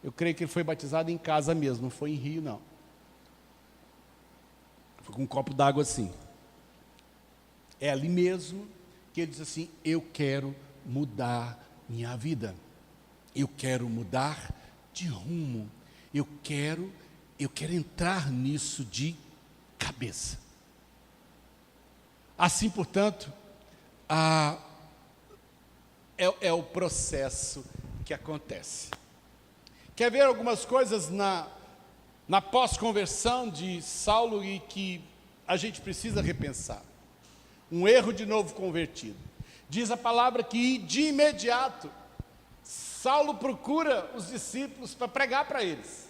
Eu creio que ele foi batizado em casa mesmo, não foi em rio não. Foi com um copo d'água assim. É ali mesmo que ele diz assim: eu quero mudar minha vida. Eu quero mudar de rumo. Eu quero entrar nisso de cabeça. Assim, portanto, é o processo que acontece. Quer ver algumas coisas na pós-conversão de Saulo e que a gente precisa repensar? Um erro de novo convertido. Diz a palavra que de imediato Saulo procura os discípulos para pregar para eles.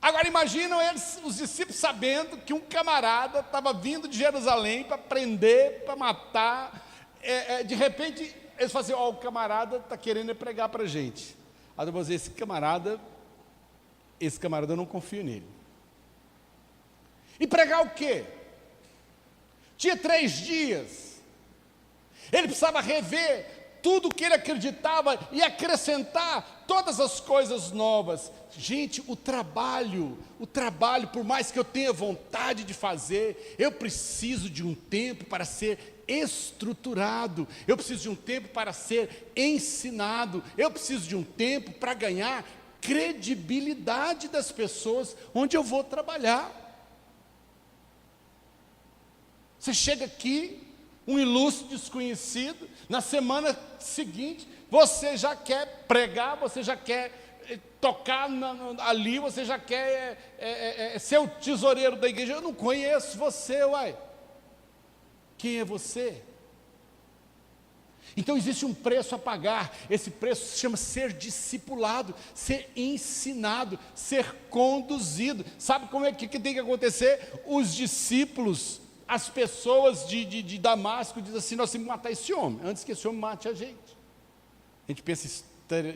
Agora imaginam os discípulos sabendo que um camarada estava vindo de Jerusalém para prender, para matar. De repente eles falam assim: o camarada está querendo pregar para a gente. Aí eu vou dizer: esse camarada eu não confio nele. E pregar o quê? Tinha 3 dias. Ele precisava rever tudo o que ele acreditava e acrescentar todas as coisas novas. Gente, o trabalho, por mais que eu tenha vontade de fazer, eu preciso de um tempo para ser estruturado, eu preciso de um tempo para ser ensinado, eu preciso de um tempo para ganhar credibilidade das pessoas onde eu vou trabalhar. Você chega aqui, um ilustre desconhecido, na semana seguinte, você já quer pregar, você já quer tocar ali, você já quer ser o tesoureiro da igreja. Eu não conheço você, uai. Quem é você? Então existe um preço a pagar. Esse preço se chama ser discipulado, ser ensinado, ser conduzido. Sabe como é que tem que acontecer? Os discípulos, as pessoas de Damasco dizem assim: nós temos que matar esse homem, antes que esse homem mate a gente. A gente pensa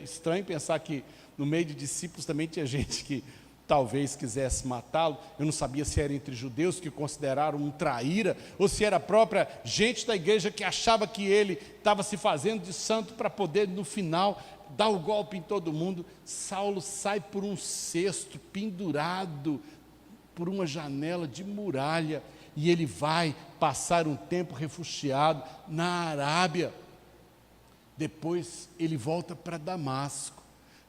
estranho pensar que no meio de discípulos também tinha gente que talvez quisesse matá-lo. Eu não sabia se era entre judeus que o consideraram um traíra, ou se era a própria gente da igreja que achava que ele estava se fazendo de santo para poder, no final, dar o golpe em todo mundo. Saulo sai por um cesto, pendurado por uma janela de muralha, e ele vai passar um tempo refugiado na Arábia. Depois ele volta para Damasco.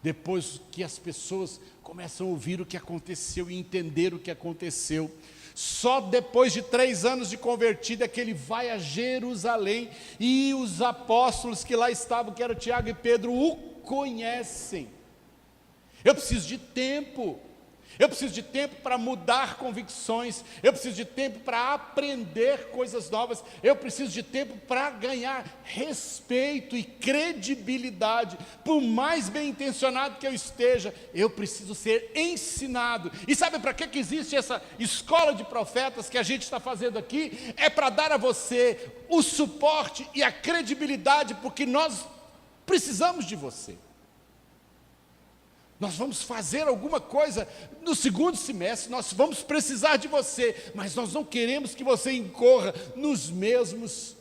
Depois que as pessoas começam a ouvir o que aconteceu e entender o que aconteceu, só depois de 3 anos de convertido é que ele vai a Jerusalém, e os apóstolos que lá estavam, que eram Tiago e Pedro, o conhecem. Eu preciso de tempo. Eu preciso de tempo para mudar convicções, eu preciso de tempo para aprender coisas novas, eu preciso de tempo para ganhar respeito e credibilidade. Por mais bem intencionado que eu esteja, eu preciso ser ensinado. E sabe para que existe essa escola de profetas que a gente está fazendo aqui? É para dar a você o suporte e a credibilidade, porque nós precisamos de você. Nós vamos fazer alguma coisa no segundo semestre, nós vamos precisar de você, mas nós não queremos que você incorra nos mesmos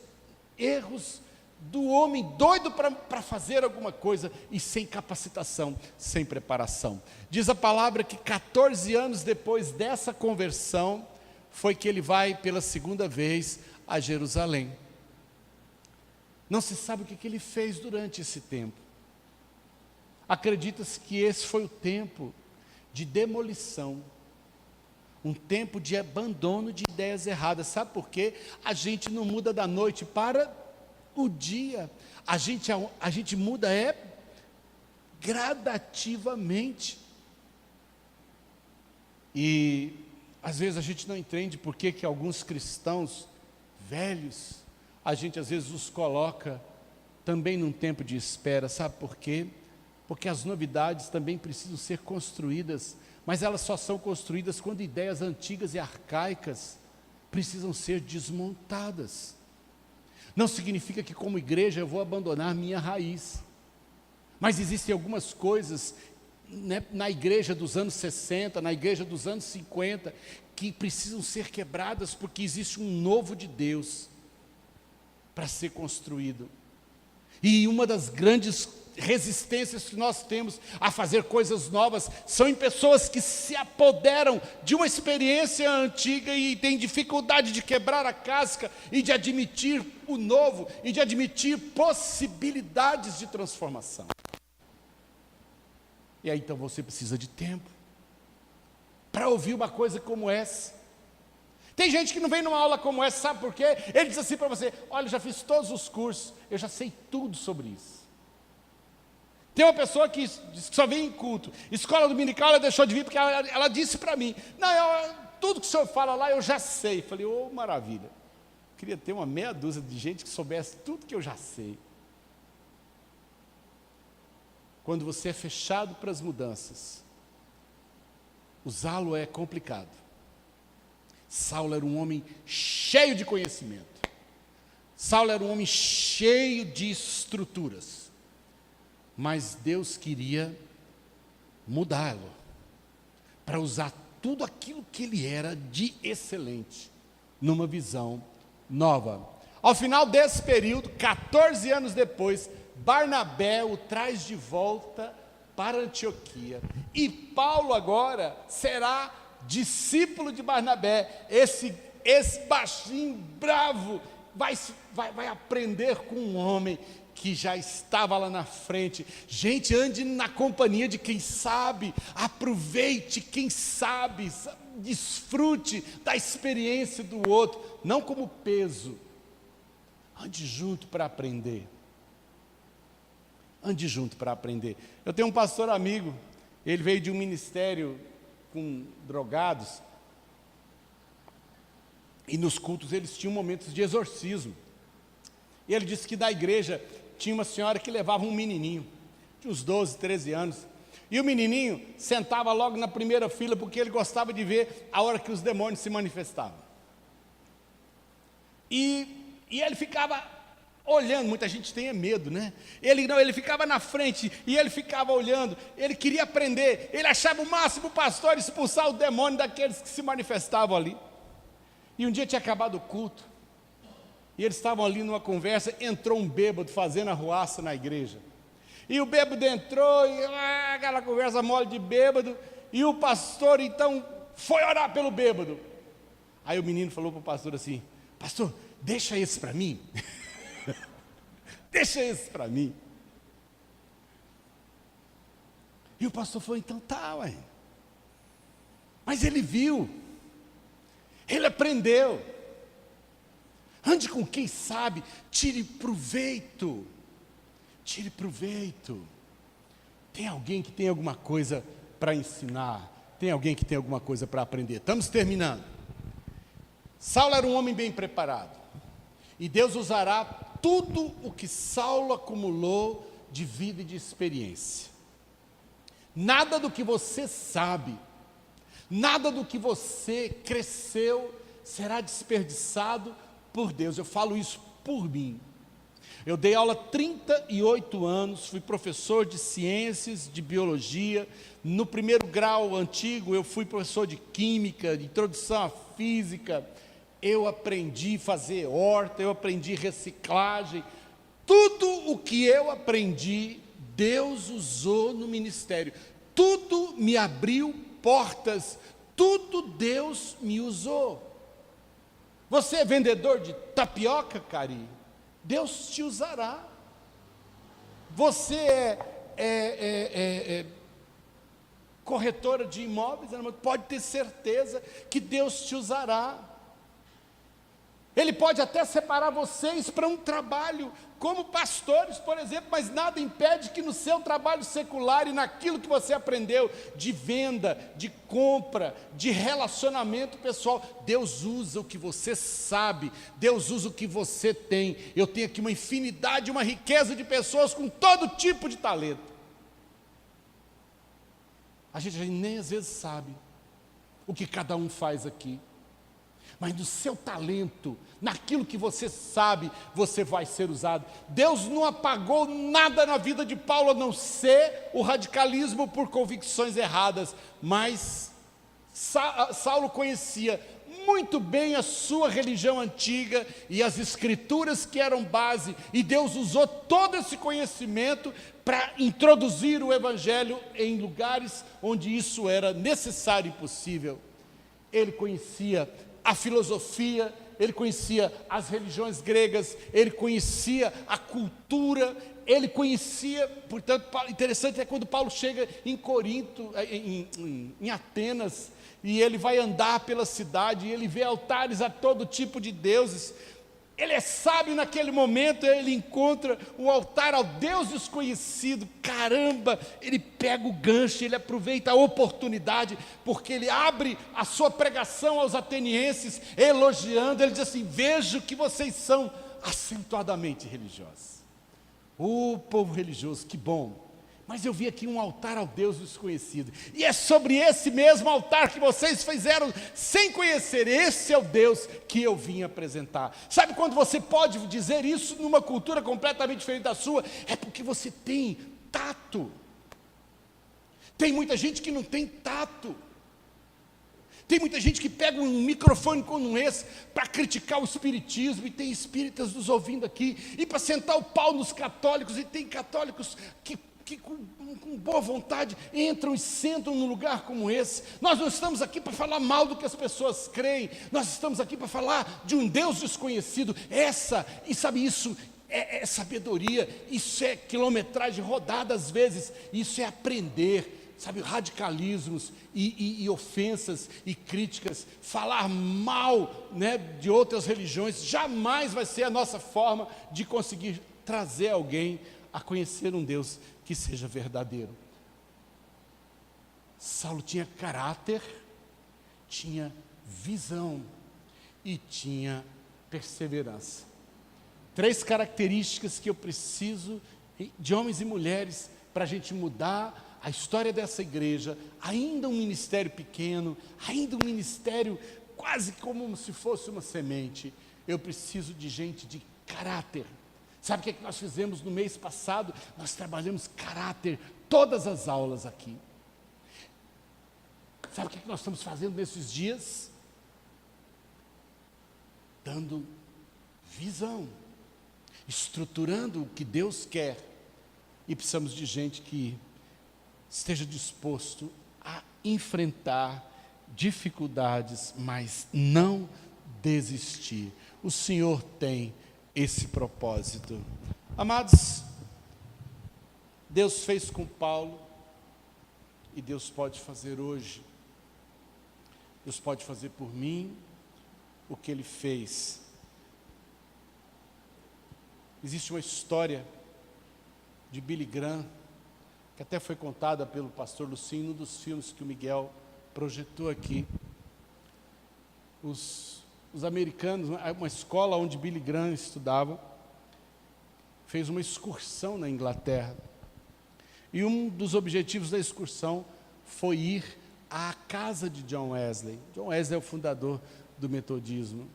erros do homem doido para fazer alguma coisa e sem capacitação, sem preparação. Diz a palavra que 14 anos depois dessa conversão, foi que ele vai pela segunda vez a Jerusalém. Não se sabe o que ele fez durante esse tempo. Acredita-se que esse foi o tempo de demolição, um tempo de abandono de ideias erradas. Sabe por quê? A gente não muda da noite para o dia, a gente muda gradativamente. E às vezes a gente não entende por que alguns cristãos velhos, a gente às vezes os coloca também num tempo de espera. Sabe por quê? Porque as novidades também precisam ser construídas, mas elas só são construídas quando ideias antigas e arcaicas precisam ser desmontadas. Não significa que como igreja eu vou abandonar minha raiz, mas existem algumas coisas, né, na igreja dos anos 60, na igreja dos anos 50, que precisam ser quebradas, porque existe um novo de Deus para ser construído. E uma das grandes resistências que nós temos a fazer coisas novas são em pessoas que se apoderam de uma experiência antiga e têm dificuldade de quebrar a casca e de admitir o novo e de admitir possibilidades de transformação. E aí então você precisa de tempo para ouvir uma coisa como essa. Tem gente que não vem numa aula como essa, sabe por quê? Ele diz assim para você: olha, eu já fiz todos os cursos, eu já sei tudo sobre isso. Tem uma pessoa que diz que só vem em culto, escola dominical ela deixou de vir porque ela disse para mim: não, tudo que o senhor fala lá eu já sei. Eu falei: ô, maravilha, queria ter uma meia dúzia de gente que soubesse tudo que eu já sei. Quando você é fechado para as mudanças, usá-lo é complicado. Saulo era um homem cheio de conhecimento. Saulo era um homem cheio de estruturas. Mas Deus queria mudá-lo para usar tudo aquilo que ele era de excelente numa visão nova. Ao final desse período, 14 anos depois, Barnabé o traz de volta para Antioquia. E Paulo agora será discípulo de Barnabé. Esse baixinho bravo vai aprender com um homem que já estava lá na frente. Gente, ande na companhia de quem sabe, aproveite quem sabe, desfrute da experiência do outro, não como peso. Ande junto para aprender. Ande junto para aprender. Eu tenho um pastor amigo, ele veio de um ministério com drogados, e nos cultos eles tinham momentos de exorcismo. E ele disse que da igreja tinha uma senhora que levava um menininho, de uns 12, 13 anos, e o menininho sentava logo na primeira fila, porque ele gostava de ver a hora que os demônios se manifestavam. E ele ficava olhando, muita gente tem medo, né? Ele ficava na frente, e ele ficava olhando, ele queria aprender, ele achava o máximo o pastor expulsar o demônio daqueles que se manifestavam ali. E um dia tinha acabado o culto, e eles estavam ali numa conversa, entrou um bêbado fazendo arruaça na igreja. E o bêbado entrou, e aquela conversa mole de bêbado, e o pastor então foi orar pelo bêbado. Aí o menino falou para o pastor assim: pastor, deixa esse para mim. Deixa esse para mim. E o pastor falou: então tá, ué. Mas ele viu, ele aprendeu. Ande com quem sabe, tire proveito. Tire proveito. Tem alguém que tem alguma coisa para ensinar, tem alguém que tem alguma coisa para aprender. Estamos terminando. Saulo era um homem bem preparado, e Deus usará tudo o que Saulo acumulou de vida e de experiência. Nada do que você sabe, nada do que você cresceu será desperdiçado por Deus. Eu falo isso por mim. Eu dei aula há 38 anos, fui professor de ciências, de biologia. No primeiro grau antigo, eu fui professor de química, de introdução à física. Eu aprendi a fazer horta, eu aprendi reciclagem. Tudo o que eu aprendi, Deus usou no ministério. Tudo me abriu portas, tudo Deus me usou. Você é vendedor de tapioca, Cari? Deus te usará. Você é corretora de imóveis? Pode ter certeza que Deus te usará. Ele pode até separar vocês para um trabalho, como pastores, por exemplo, mas nada impede que no seu trabalho secular e naquilo que você aprendeu de venda, de compra, de relacionamento pessoal, Deus usa o que você sabe, Deus usa o que você tem. Eu tenho aqui uma infinidade, uma riqueza de pessoas com todo tipo de talento. A gente nem às vezes sabe o que cada um faz aqui. Mas no seu talento, naquilo que você sabe, você vai ser usado. Deus não apagou nada na vida de Paulo, a não ser o radicalismo por convicções erradas. Mas Saulo conhecia muito bem a sua religião antiga e as escrituras que eram base, e Deus usou todo esse conhecimento para introduzir o evangelho em lugares onde isso era necessário e possível. Ele conhecia a filosofia, ele conhecia as religiões gregas, ele conhecia a cultura, ele conhecia, portanto, interessante é quando Paulo chega em Corinto, em Atenas, e ele vai andar pela cidade, e ele vê altares a todo tipo de deuses. Ele é sábio naquele momento, ele encontra um altar ao Deus desconhecido. Caramba, ele pega o gancho, ele aproveita a oportunidade, porque ele abre a sua pregação aos atenienses, elogiando. Ele diz assim: vejo que vocês são acentuadamente religiosos. Povo religioso, que bom. Mas eu vi aqui um altar ao Deus desconhecido, e é sobre esse mesmo altar que vocês fizeram sem conhecer. Esse é o Deus que eu vim apresentar. Sabe quando você pode dizer isso numa cultura completamente diferente da sua? É porque você tem tato. Tem muita gente que não tem tato. Tem muita gente que pega um microfone como esse para criticar o espiritismo, e tem espíritas nos ouvindo aqui, e para sentar o pau nos católicos, e tem católicos que com boa vontade entram e sentam num lugar como esse. Nós não estamos aqui para falar mal do que as pessoas creem, nós estamos aqui para falar de um Deus desconhecido. E sabe, isso é sabedoria, isso é quilometragem rodada às vezes, isso é aprender. Sabe, radicalismos e ofensas e críticas, falar mal, né, de outras religiões, jamais vai ser a nossa forma de conseguir trazer alguém a conhecer um Deus que seja verdadeiro. Saulo tinha caráter, tinha visão e tinha perseverança. 3 características que eu preciso de homens e mulheres para a gente mudar a história dessa igreja, ainda um ministério pequeno, ainda um ministério quase como se fosse uma semente. Eu preciso de gente de caráter. Sabe o que nós fizemos no mês passado? Nós trabalhamos caráter, todas as aulas aqui. Sabe o que nós estamos fazendo nesses dias? Dando visão, estruturando o que Deus quer. E precisamos de gente que esteja disposto a enfrentar dificuldades, mas não desistir. O Senhor tem esse propósito. Amados, Deus fez com Paulo, e Deus pode fazer hoje. Deus pode fazer por mim o que Ele fez. Existe uma história de Billy Graham, que até foi contada pelo pastor Lucinho, num dos filmes que o Miguel projetou aqui. Os americanos, uma escola onde Billy Graham estudava, fez uma excursão na Inglaterra. E um dos objetivos da excursão foi ir à casa de John Wesley. John Wesley é o fundador do metodismo.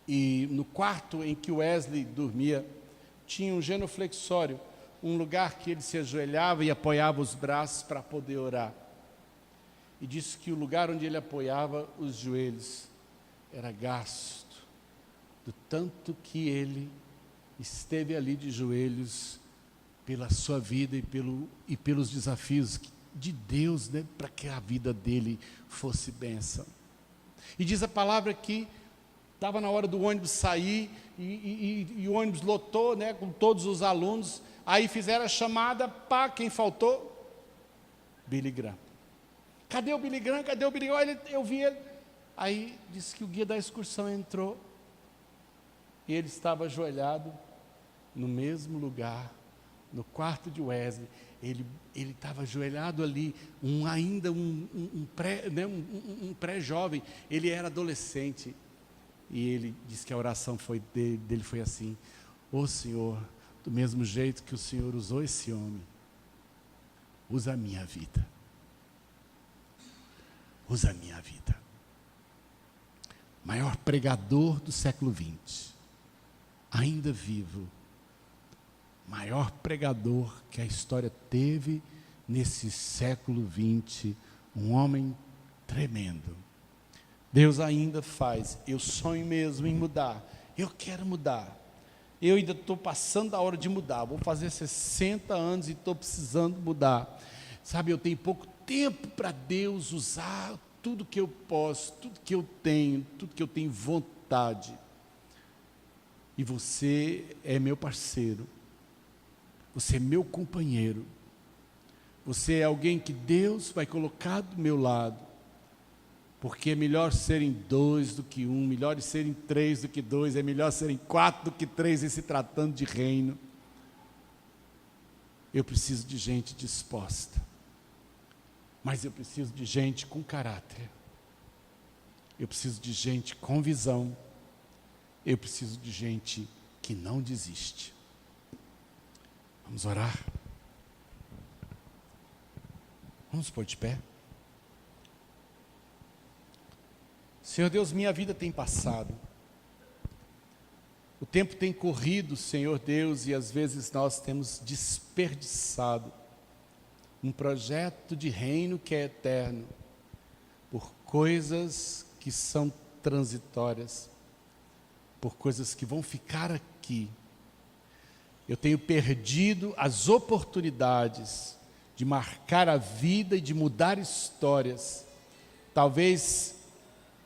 E no quarto em que Wesley dormia, tinha um genuflexório, um lugar que ele se ajoelhava e apoiava os braços para poder orar. E disse que o lugar onde ele apoiava os joelhos era gasto, do tanto que ele esteve ali de joelhos pela sua vida e pelos desafios de Deus, né, para que a vida dele fosse bênção. E diz a palavra que estava na hora do ônibus sair e o ônibus lotou, né, com todos os alunos. Aí fizeram a chamada para quem faltou? Billy Graham. Cadê o Billy Graham? Cadê o Billy Graham? Olha, eu vi ele. Aí disse que o guia da excursão entrou e ele estava ajoelhado no mesmo lugar, no quarto de Wesley. Ele estava ajoelhado ali, um pré-jovem, ele era adolescente. E ele disse que a oração dele foi assim: ô Senhor, do mesmo jeito que o Senhor usou esse homem, usa a minha vida. Usa a minha vida. Maior pregador do século XX, ainda vivo, maior pregador que a história teve nesse século XX, um homem tremendo. Deus ainda faz. Eu sonho mesmo em mudar. Eu quero mudar. Eu ainda estou passando da hora de mudar. Vou fazer 60 anos e estou precisando mudar. Sabe, eu tenho pouco tempo para Deus usar tudo que eu posso, tudo que eu tenho vontade. E você é meu parceiro. Você é meu companheiro. Você é alguém que Deus vai colocar do meu lado. Porque é melhor serem 2 do que 1, melhor serem 3 do que 2, é melhor serem 4 do que 3 em se tratando de reino. Eu preciso de gente disposta. Mas eu preciso de gente com caráter. Eu preciso de gente com visão. Eu preciso de gente que não desiste. Vamos orar? Vamos pôr de pé? Senhor Deus, minha vida tem passado. O tempo tem corrido, Senhor Deus, e às vezes nós temos desperdiçado um projeto de reino que é eterno, por coisas que são transitórias, por coisas que vão ficar aqui. Eu tenho perdido as oportunidades de marcar a vida e de mudar histórias, talvez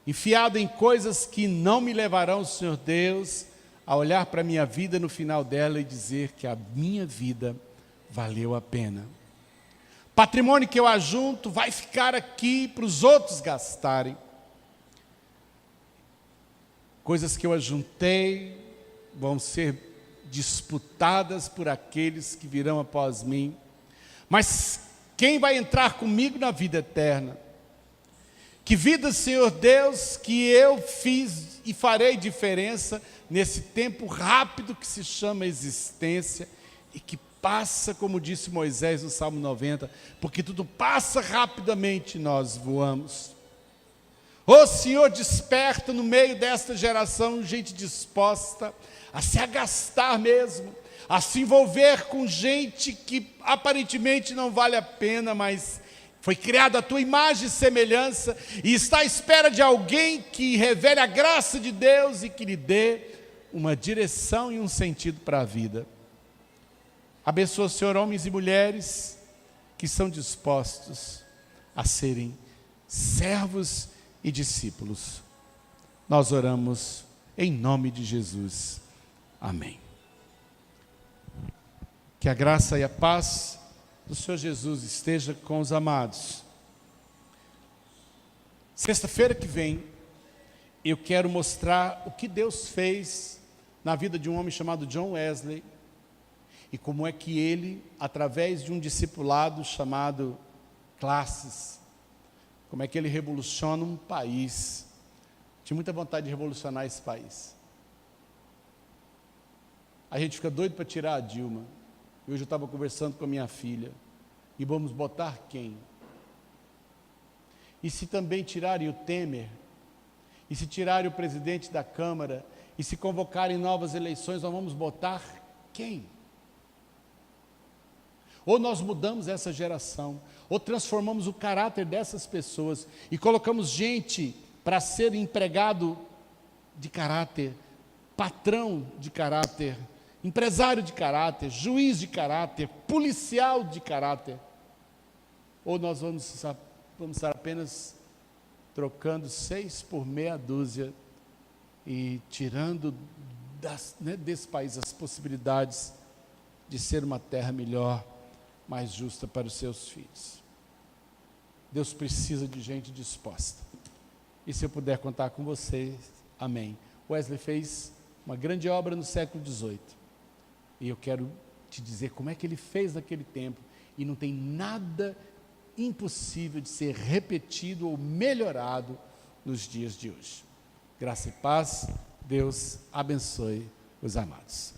enfiado em coisas que não me levarão, Senhor Deus, a olhar para a minha vida no final dela e dizer que a minha vida valeu a pena. Patrimônio que eu ajunto vai ficar aqui para os outros gastarem. Coisas que eu ajuntei vão ser disputadas por aqueles que virão após mim. Mas quem vai entrar comigo na vida eterna? Que vida, Senhor Deus, que eu fiz e farei diferença nesse tempo rápido que se chama existência e que passa, como disse Moisés no Salmo 90, porque tudo passa rapidamente e nós voamos. Ô Senhor, desperta no meio desta geração gente disposta a se agastar mesmo, a se envolver com gente que aparentemente não vale a pena, mas foi criada a tua imagem e semelhança e está à espera de alguém que revele a graça de Deus e que lhe dê uma direção e um sentido para a vida. Abençoa, Senhor, homens e mulheres que são dispostos a serem servos e discípulos. Nós oramos em nome de Jesus. Amém. Que a graça e a paz do Senhor Jesus esteja com os amados. Sexta-feira que vem, eu quero mostrar o que Deus fez na vida de um homem chamado John Wesley e como é que ele, através de um discipulado chamado Classes, como é que ele revoluciona um país. Tinha muita vontade de revolucionar esse país. A gente fica doido para tirar a Dilma. Hoje eu estava conversando com a minha filha. E vamos botar quem? E se também tirarem o Temer? E se tirarem o presidente da Câmara? E se convocarem novas eleições, nós vamos botar Quem? Ou nós mudamos essa geração, ou transformamos o caráter dessas pessoas e colocamos gente para ser empregado de caráter, patrão de caráter, empresário de caráter, juiz de caráter, policial de caráter. Ou nós vamos estar apenas trocando 6 por meia dúzia e tirando desse país as possibilidades de ser uma terra melhor, mais justa para os seus filhos. Deus precisa de gente disposta. E se eu puder contar com vocês, amém. Wesley fez uma grande obra no século XVIII. E eu quero te dizer como é que ele fez naquele tempo. E não tem nada impossível de ser repetido ou melhorado nos dias de hoje. Graça e paz. Deus abençoe os amados.